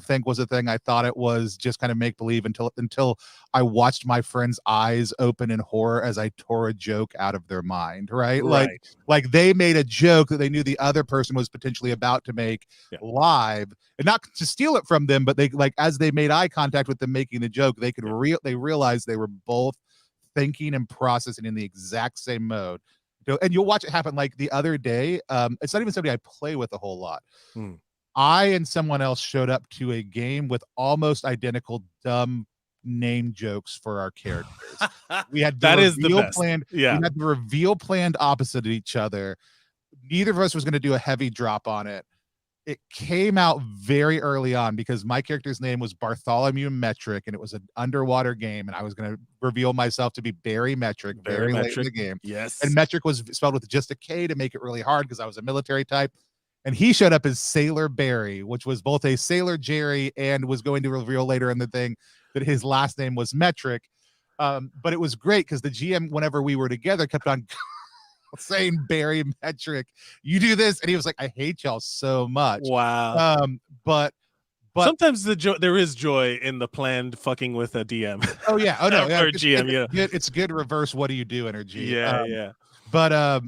think was a thing. I thought it was just kind of make believe until I watched my friends' eyes open in horror as I tore a joke out of their mind, right? Right. Like they made a joke that they knew the other person was potentially about to make Yeah. live, and not to steal it from them, but they, like, as they made eye contact with them making the joke, they could they realized they were both thinking and processing in the exact same mode. And you'll watch it happen. Like the other day, it's not even somebody I play with a whole lot. Mm. I and someone else showed up to a game with almost identical dumb name jokes for our characters. We had the That is the reveal best. planned. We Yeah. had the reveal planned opposite of each other. Neither of us was going to do a heavy drop on it. It came out very early on because my character's name was Bartholomew Metric, and it was an underwater game, and I was going to reveal myself to be Barry Metric Very very late in metric. the game. And Yes. Metric was spelled with just a K to make it really hard because I was a military type. And he showed up as Sailor Barry, which was both a Sailor Jerry, and was going to reveal later in the thing that his last name was Metric. But it was great because the GM, whenever we were together, kept on saying Barry Metric, you do this, and he was like, I hate y'all so much. Wow. But Sometimes there is joy in the planned fucking with a DM. oh yeah, oh no, yeah, Or GM. Yeah. it's good reverse what do you do energy. Yeah. Yeah. But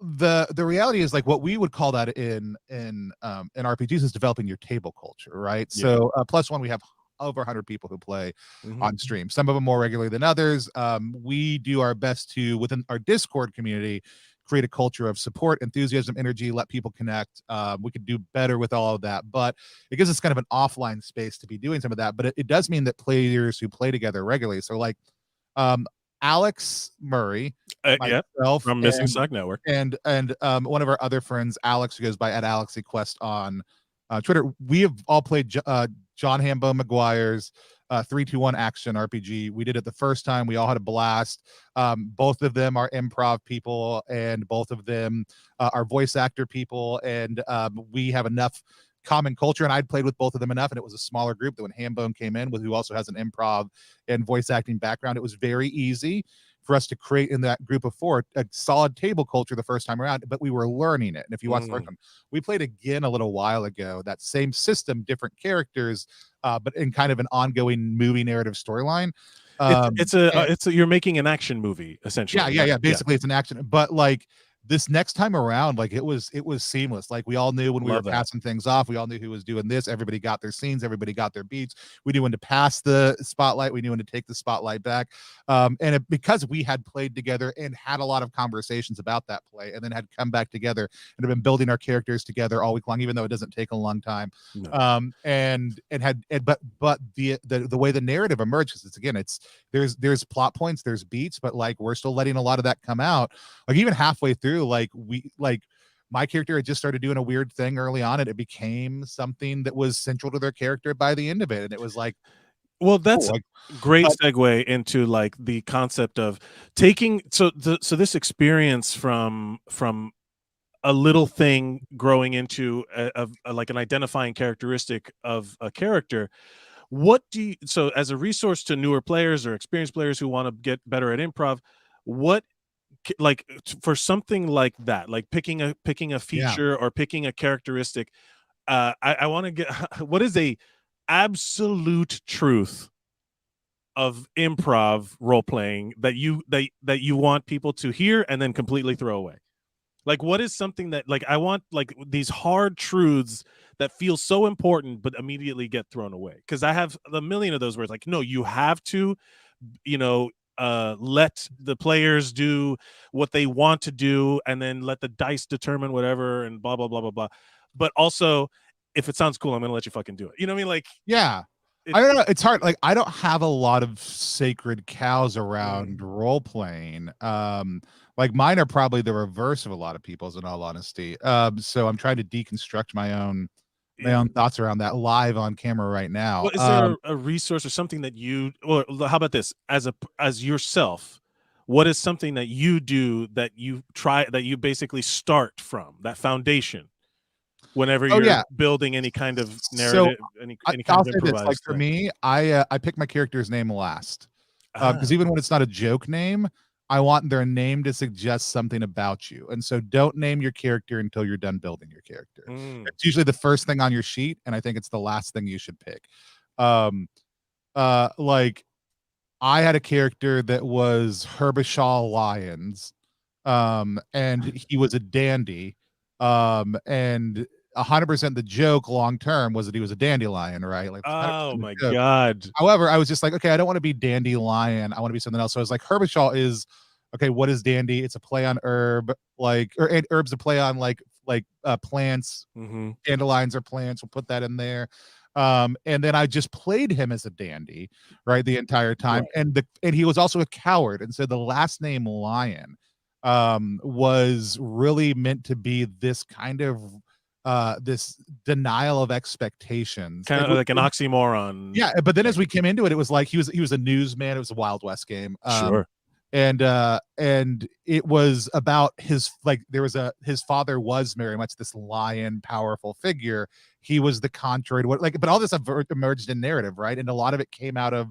the reality is, like, what we would call that in RPGs is developing your table culture, right? Yeah. So plus one, we have over 100 people who play Mhm. on stream, some of them more regularly than others. We do our best to, within our Discord community, create a culture of support, enthusiasm, energy, let people connect. We could do better with all of that, but it gives us kind of an offline space to be doing some of that. But it does mean that players who play together regularly, so like Alex Murray, Yeah. myself, From Missing Sock Network. and one of our other friends, Alex, who goes by @AlexEquest on Twitter. We have all played John Hambo McGuire's 3-2-1 action RPG. We did it the first time. We all had a blast. Both of them are improv people, and both of them are voice actor people, and we have enough common culture, and I'd played with both of them enough, and it was a smaller group that when Hambone came in with, who also has an improv and voice acting background, it was very easy for us to create in that group of four a solid table culture the first time around, but we were learning it. And if you watch the first one, we played again a little while ago, that same system, different characters, but in kind of an ongoing movie narrative storyline. It's you're making an action movie essentially. Yeah. Basically, it's an action, but like this next time around, like it was seamless. Like we all knew when we were Love that. passing things off, we all knew who was doing this. Everybody got their scenes, everybody got their beats. We knew when to pass the spotlight, we knew when to take the spotlight back. Because we had played together and had a lot of conversations about that play, and then had come back together and have been building our characters together all week long, even though it doesn't take a long time. No. But the way the narrative emerges, there's plot points, there's beats, but like we're still letting a lot of that come out. Like even halfway through, like my character had just started doing a weird thing early on, and it became something that was central to their character by the end of it. And it was like, well, that's great segue into like the concept of taking so this experience from a little thing growing into like an identifying characteristic of a character. What do you, so as a resource to newer players or experienced players who want to get better at improv, what, like for something like that, like picking a feature or picking a characteristic, I want to get what is a absolute truth of improv role playing that you want people to hear and then completely throw away? Like what is something that, like, I want like these hard truths that feel so important but immediately get thrown away, because I have a million of those words like, no, you have to, let the players do what they want to do and then let the dice determine whatever and blah blah blah blah blah. But also, if it sounds cool, I'm gonna let you fucking do it. You know what I mean? Like, yeah. I don't know. It's hard. Like I don't have a lot of sacred cows around role playing. Like mine are probably the reverse of a lot of people's, in all honesty. So I'm trying to deconstruct my own thoughts around that live on camera right now. Well, is there a resource or something that you, or how about this, as yourself, what is something that you do that you try, that you basically start from, that foundation whenever you're building any kind of narrative, any kind of improvised like for me, I pick my character's name last, because even when it's not a joke name, I want their name to suggest something about you. And so don't name your character until you're done building your character. It's usually the first thing on your sheet, and I think it's the last thing you should pick. Like I had a character that was Herbishaw Lyons, and he was a dandy, and 100% the joke long term was that he was a dandelion, right? Like, oh my god. However, I was just like, okay, I don't want to be dandelion. I want to be something else. So I was like, Herbishaw is okay. What is dandy? It's a play on herb, and herb's a play on plants. Dandelions are plants. We'll put that in there. And then I just played him as a dandy, right, the entire time. Right. And he was also a coward. And so the last name Lion was really meant to be this kind of this denial of expectations, kind of like an oxymoron. Yeah, but then as we came into it, it was like he was a newsman. It was a Wild West game. Sure. And it was about his father was very much this lion, powerful figure. He was the contrary to but all this emerged in narrative, right? And a lot of it came out of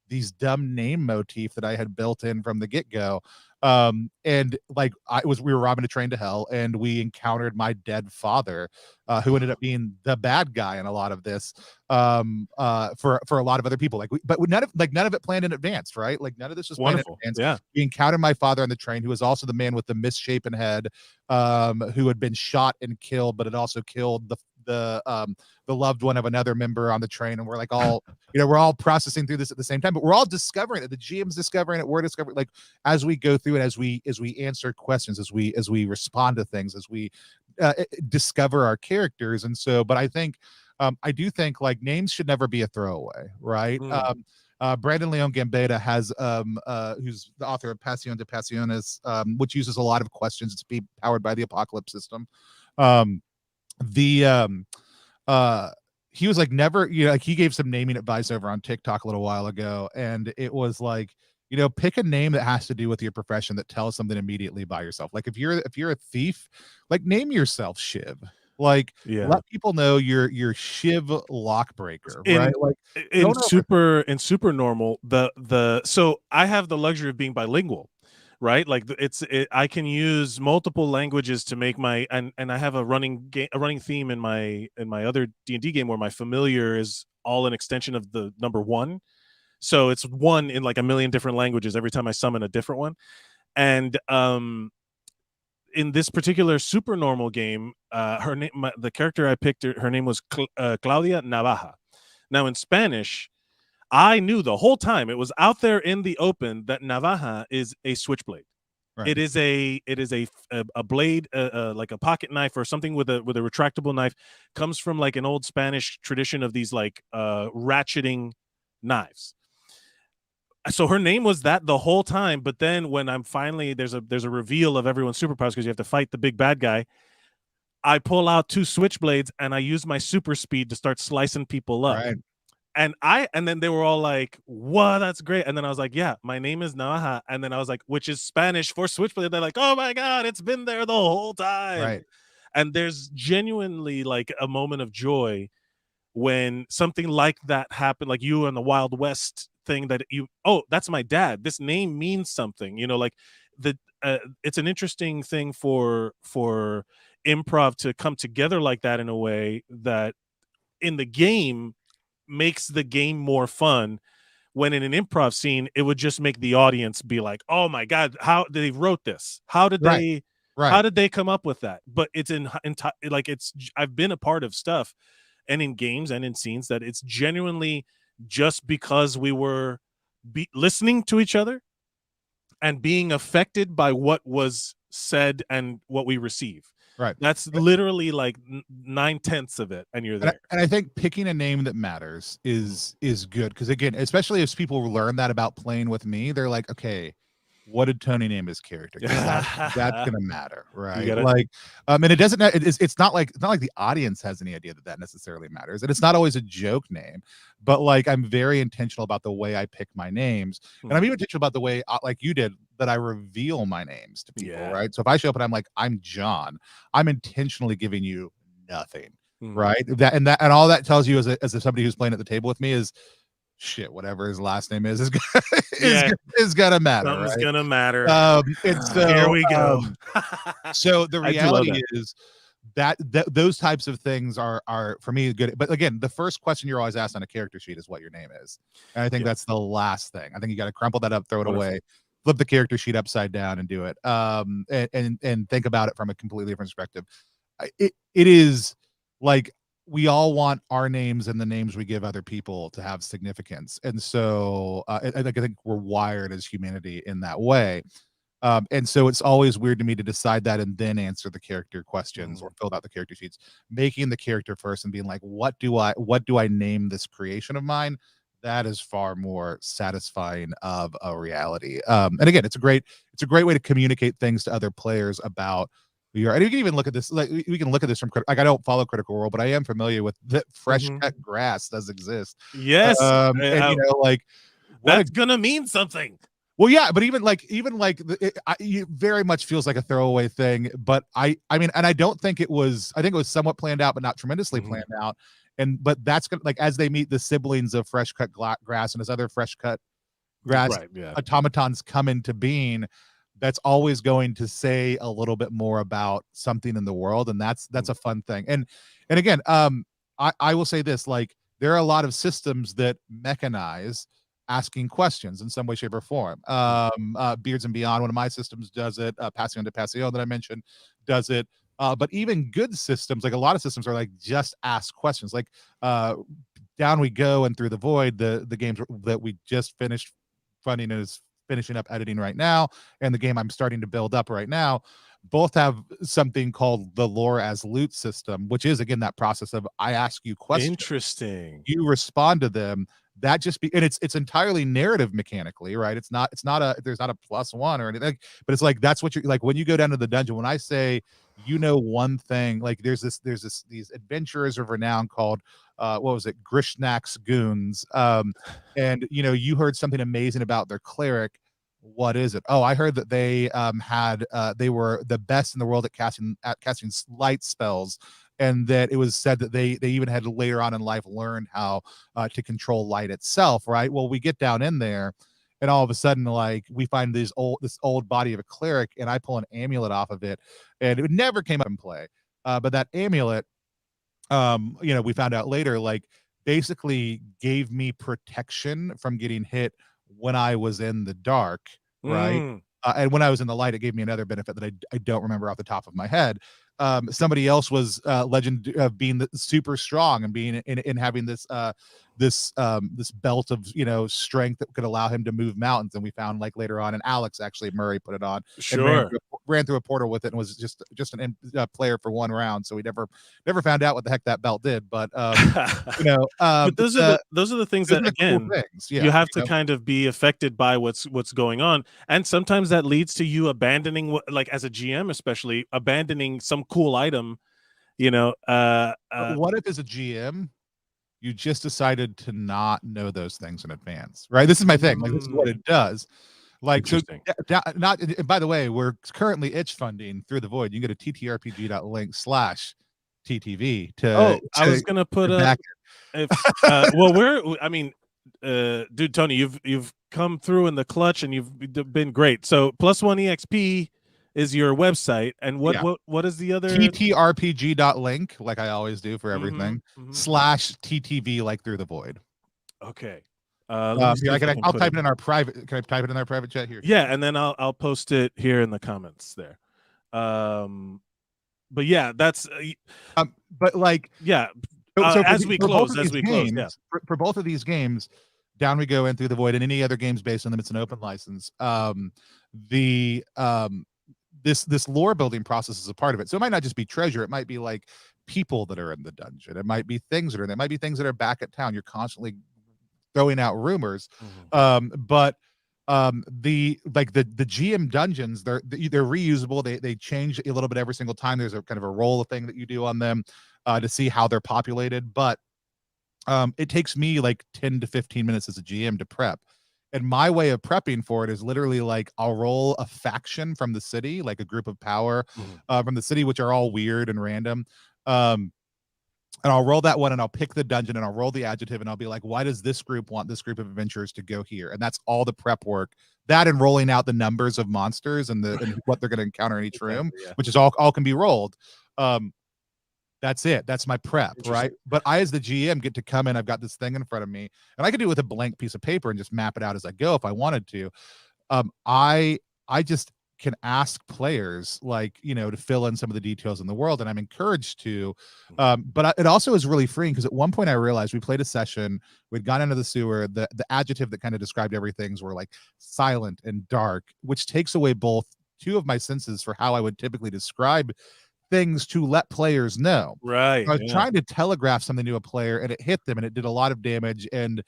these dumb name motif that I had built in from the get-go. And like we were robbing a train to hell, and we encountered my dead father, who ended up being the bad guy in a lot of this, for a lot of other people. But none of it planned in advance, right? Like none of this was planned in advance. Yeah. We encountered my father on the train, who was also the man with the misshapen head, who had been shot and killed, but had also killed the loved one of another member on the train. And we're like all, we're all processing through this at the same time, but we're all discovering it. The GM's discovering it. We're discovering, like, as we go through it, as we answer questions, as we respond to things, as we discover our characters. And so, but I think, I do think like names should never be a throwaway, right? Brandon Leon Gambetta has who's the author of Pasión de Pasiones, which uses a lot of questions. It's powered by the Apocalypse system. He was like, never, like he gave some naming advice over on TikTok a little while ago, and it was like, pick a name that has to do with your profession that tells something immediately by yourself. Like if you're a thief, like name yourself Shiv. Like let people know you're Shiv Lockbreaker, right? Like in super normal, so I have the luxury of being bilingual. right? Like I can use multiple languages to make my and I have a running theme in my other D&D game where my familiar is all an extension of the number 1. So it's 1 in like a million different languages every time I summon a different one. And in this particular super normal game, her name, the character I picked, her name was Claudia Navaja. Now in Spanish, I knew the whole time it was out there in the open that Navaja is a switchblade. Right. It is a blade, like a pocket knife or something with a retractable knife. Comes from like an old Spanish tradition of these like ratcheting knives. So her name was that the whole time, but then when I'm finally there's a reveal of everyone's superpowers because you have to fight the big bad guy. I pull out 2 switchblades and I use my super speed to start slicing people up. Right. And then they were all like, "What? That's great." And then I was like, "Yeah, my name is Navaja." And then I was like, which is Spanish for switchblade. They're like, "Oh my god, it's been there the whole time." Right. And there's genuinely like a moment of joy when something like that happened, like you and the Wild West thing that that's my dad. This name means something, like the it's an interesting thing for improv to come together like that in a way that in the game makes the game more fun. When in an improv scene, it would just make the audience be like, "Oh my god, how they wrote this? How did Right. they Right. come up with that?" But it's like I've been a part of stuff and in games and in scenes that it's genuinely just because we were listening to each other and being affected by what was said and what we receive. Right. That's literally like 9/10 of it, and you're there. And I think picking a name that matters is good because again, especially as people learn that about playing with me, they're like, okay, what did Tony name his character? 'Cause that's gonna matter, You right? gotta, Like, and it doesn't. It's not like the audience has any idea that that necessarily matters, and it's not always a joke name. But like, I'm very intentional about the way I pick my names, and I'm even intentional about the way, like you did, that I reveal my names to people, yeah. right? So if I show up and I'm like, I'm John, I'm intentionally giving you nothing, Mhm. right? And all that tells you as somebody who's playing at the table with me is shit. Whatever his last name is Yeah, is gonna matter, something's right? gonna matter. And Here so, we go. so the I do love reality that. is that those types of things are for me good. But again, the first question you're always asked on a character sheet is what your name is, and I think Yeah, that's the last thing. I think you got to crumple that up, throw it wonderful. away, flip the character sheet upside down, and do it. And think about it from a completely different perspective. It is like we all want our names and the names we give other people to have significance, and so I think we're wired as humanity in that way. And so it's always weird to me to decide that and then answer the character questions or Mhm. fill out the character sheets, making the character first and being like, what do I name this creation of mine? That is far more satisfying of a reality. And again, it's a great way to communicate things to other players about who you are. And you can even look at this, like we can look at this from like I don't follow Critical Role, but I am familiar with that fresh Mhm. cut grass does exist. Yes, And like what a that's gonna mean something. well, yeah, but even like it very much feels like a throwaway thing. But I mean, and I don't think it was. I think it was somewhat planned out, but not tremendously Mhm. planned out. And but that's gonna like as they meet the siblings of fresh cut grass and as other fresh cut grass Right, yeah. automatons come into being, that's always going to say a little bit more about something in the world, and that's Mm. a fun thing. And again, I will say this: like there are a lot of systems that mechanize asking questions in some way, shape, or form. Mm. Beards and Beyond, one of my systems does it. Passion de Passion that I mentioned does it. But even good systems, like a lot of systems, are like just ask questions. Like Down We Go and Through the Void, the games that we just finished funding and is finishing up editing right now, and the game I'm starting to build up right now, both have something called the lore as loot system, which is again that process of I ask you questions, Interesting. you respond to them. That just be and it's entirely narrative mechanically, right? It's not a there's not a plus one or anything, but it's like that's what you're like when you go down to the dungeon. When I say one thing, like there's these adventurers of renown called what was it, Grishnak's goons. And you heard something amazing about their cleric. What is it? Oh, I heard that they were the best in the world at casting light spells, and that it was said that they even had to later on in life learn how to control light itself, right? Well, we get down in there, and all of a sudden, like, we find this old body of a cleric, and I pull an amulet off of it, and it never came up in play. But that amulet, we found out later, like, basically gave me protection from getting hit when I was in the dark, right? Mm. And when I was in the light, it gave me another benefit that I don't remember off the top of my head. Somebody else was legend of being super strong and being in having this belt of strength that could allow him to move mountains. And we found, like, later on, and Alex actually Murray put it on and Sure. ran through a portal with it, and was just an player for one round. So we never found out what the heck that belt did. But But those are the things those that, are the cool again, things. you Yeah, have to kind of be affected by what's going on, and sometimes that leads to you abandoning like, as a GM, especially abandoning some cool item, you know. But what if, as a GM, you just decided to not know those things in advance, right? This is my thing. Like, this is what it does. Like, so, Interesting. not. And by the way, we're currently itch funding Through the Void. You can go to ttrpg.link/ttv Oh, I was gonna put to a back if well, I mean, dude, Tony, you've come through in the clutch, and you've been great. So +1 exp is your website, and Yeah. what is the other? ttrpg.link, like I always do for everything, Mhm. /ttv, like Through the Void. Okay. Let me see Here, if I can I'll put type it. it in our private. Can I type it in our private chat here? Yeah, and then I'll post it here in the comments there. But yeah, that's But, like, yeah. so As we for both close, of these yeah. games, for both of these games, Down We Go and Through the Void, and any other games based on them, it's an open license. The this lore building process is a part of it. So it might not just be treasure; it might be, like, people that are in the dungeon. It might be things that are there. Might be things that are back at town. You're constantly throwing out rumors. Mhm. But the GM dungeons, they're reusable. They change a little bit every single time. There's a kind of a roll thing that you do on them to see how they're populated. But it takes me like 10 to 15 minutes as a GM to prep. And my way of prepping for it is literally, like, I'll roll a faction from the city, like a group of power Mhm. from the city, which are all weird and random. And I'll roll that one, and I'll pick the dungeon, and I'll roll the adjective, and I'll be like, why does this group want this group of adventurers to go here? And that's all the prep work. That, and rolling out the numbers of monsters and what they're going to encounter in each room, Exactly, yeah. which is all can be rolled. That's it. That's my prep, right? Interesting. But I, as the GM, get to come in. I've got this thing in front of me, and I could do it with a blank piece of paper and just map it out as I go if I wanted to. I just can ask players, like, to fill in some of the details in the world, and I'm encouraged to. But it also is really freeing, because at one point I realized, we played a session, we'd gone into the sewer, the adjective that kind of described everything were like silent and dark, which takes away both two of my senses for how I would typically describe things to let players know. Right. I was Yeah. trying to telegraph something to a player, and it hit them, and it did a lot of damage. And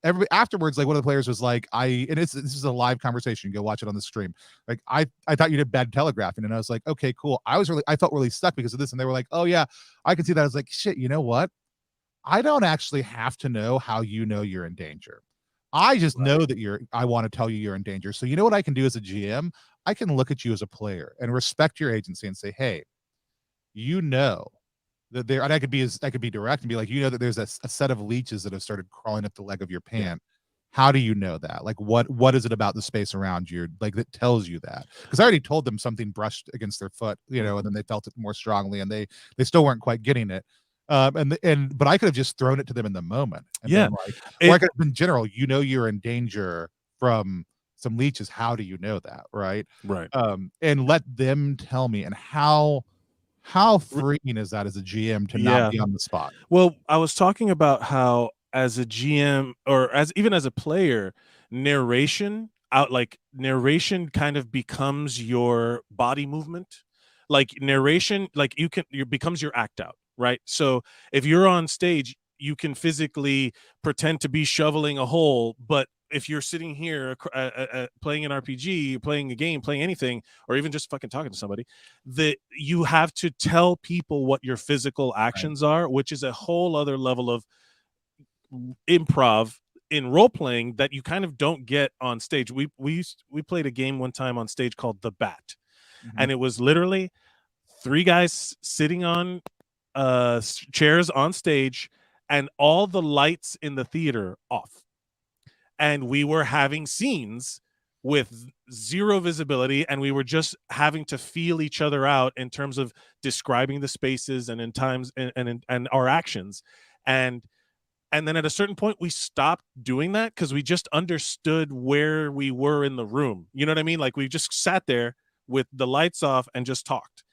everybody afterwards, like, one of the players was like, this is a live conversation, go watch it on the stream, like, I thought you did bad telegraphing. And I was like, okay, cool. I felt really stuck because of this. And they were like, oh yeah, I can see that. I was like, shit, you know what, I don't actually have to know how you're in danger. I just Right. know that I want to tell you you're in danger. So you know what I can do as a GM? I can look at you as a player and respect your agency and say, hey, you know that there, and I could be direct and be like, that there's a set of leeches that have started crawling up the leg of your Yeah. pant. How do you know that? Like, what is it about the space around you, like, that tells you that? Because I already told them something brushed against their foot, and then they felt it more strongly, and they still weren't quite getting it. But I could have just thrown it to them in the moment and Yeah. been like, or I It could have been general, you're in danger from some leeches. How do you know that? Right. right. And let them tell me. And how freeing is that as a GM to not Yeah. be on the spot? Well, I was talking about how, as a GM, or even as a player, narration kind of becomes your body movement. Like, narration, like, you becomes your act out, right? So if you're on stage, you can physically pretend to be shoveling a hole, but if you're sitting here playing an RPG, playing a game, playing anything, or even just fucking talking to somebody, that you have to tell people what your physical Right. actions are, which is a whole other level of improv in role playing that you kind of don't get on stage. We played a game one time on stage called The Bat, Mhm. and it was literally three guys sitting on chairs on stage, and all the lights in the theater off. and we were having scenes with zero visibility, and we were just having to feel each other out in terms of describing the spaces and in times and our actions. And then at a certain point we stopped doing that because we just understood where we were in the room. You know what I mean? Like we just sat there with the lights off and just talked.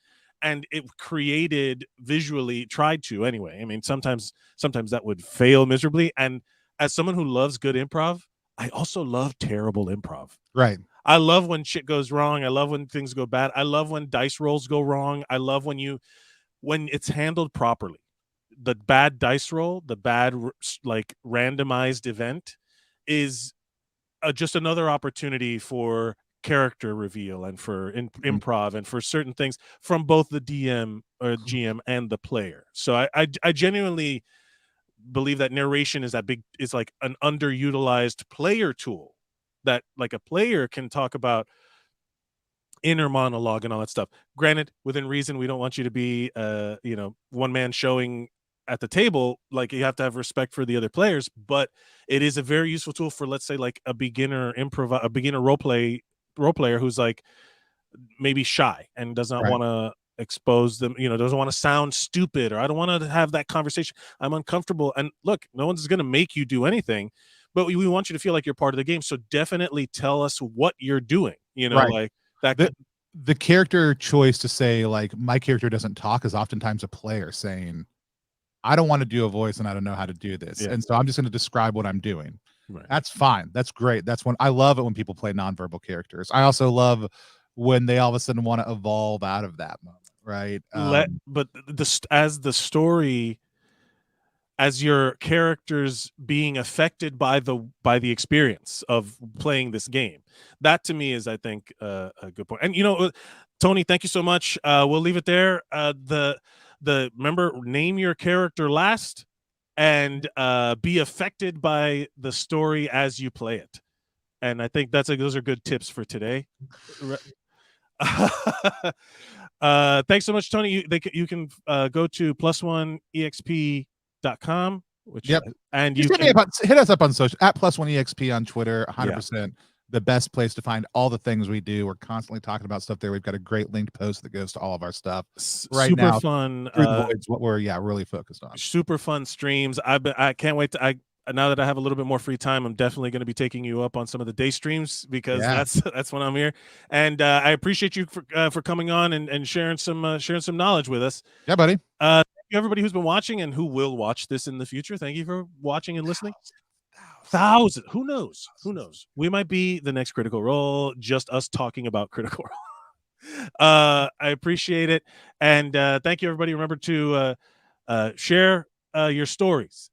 And it created visually, tried to anyway. I mean, sometimes that would fail miserably. And as someone who loves good improv, I also love terrible improv. Right. I love when shit goes wrong. I love when things go bad. I love when dice rolls go wrong. I love when it's handled properly. The bad dice roll, the bad like randomized event is just another opportunity for character reveal and for Mhm. improv and for certain things from both the DM or GM and the player. So I genuinely believe that narration is like an underutilized player tool that like a player can talk about inner monologue and all that stuff. Granted, within reason, we don't want you to be one man showing at the table. Like you have to have respect for the other players, but it is a very useful tool for, let's say, like a beginner role player who's like maybe shy and does not Right. want to expose them, doesn't want to sound stupid, or I don't want to have that conversation. I'm uncomfortable. And look, no one's going to make you do anything, but we want you to feel like you're part of the game. So definitely tell us what you're doing, Right. like that. The the character choice to say, like, my character doesn't talk is oftentimes a player saying, I don't want to do a voice and I don't know how to do this. Yeah. And so I'm just going to describe what I'm doing. Right. That's fine. That's great. That's when I love it when people play nonverbal characters. I also love when they all of a sudden want to evolve out of that moment, right? But as the story, as your characters being affected by the experience of playing this game, that to me is, I think, a good point. And Tony, thank you so much. We'll leave it there. The remember, name your character last, and be affected by the story as you play it. And I think those are good tips for today. Thanks so much, Tony. You can go to +1exp.com, which Yep. and Just you can hit us up on social at +1exp on Twitter, yeah 100%. The best place to find all the things we do. We're constantly talking about stuff there. We've got a great linked post that goes to all of our stuff. Right super now, fun Through the Void's what we're really focused on. super fun streams. I can't wait to I now that I have a little bit more free time, I'm definitely going to be taking you up on some of the day streams, because Yeah. that's when I'm here. And I appreciate you for coming on and sharing some knowledge with us. Yeah, buddy. Thank you everybody who's been watching and who will watch this in the future. Thank you for watching and listening. Thousand. Who knows? Who knows? We might be the next Critical Role, just us talking about Critical Role. I appreciate it. And thank you, everybody. Remember to share your stories.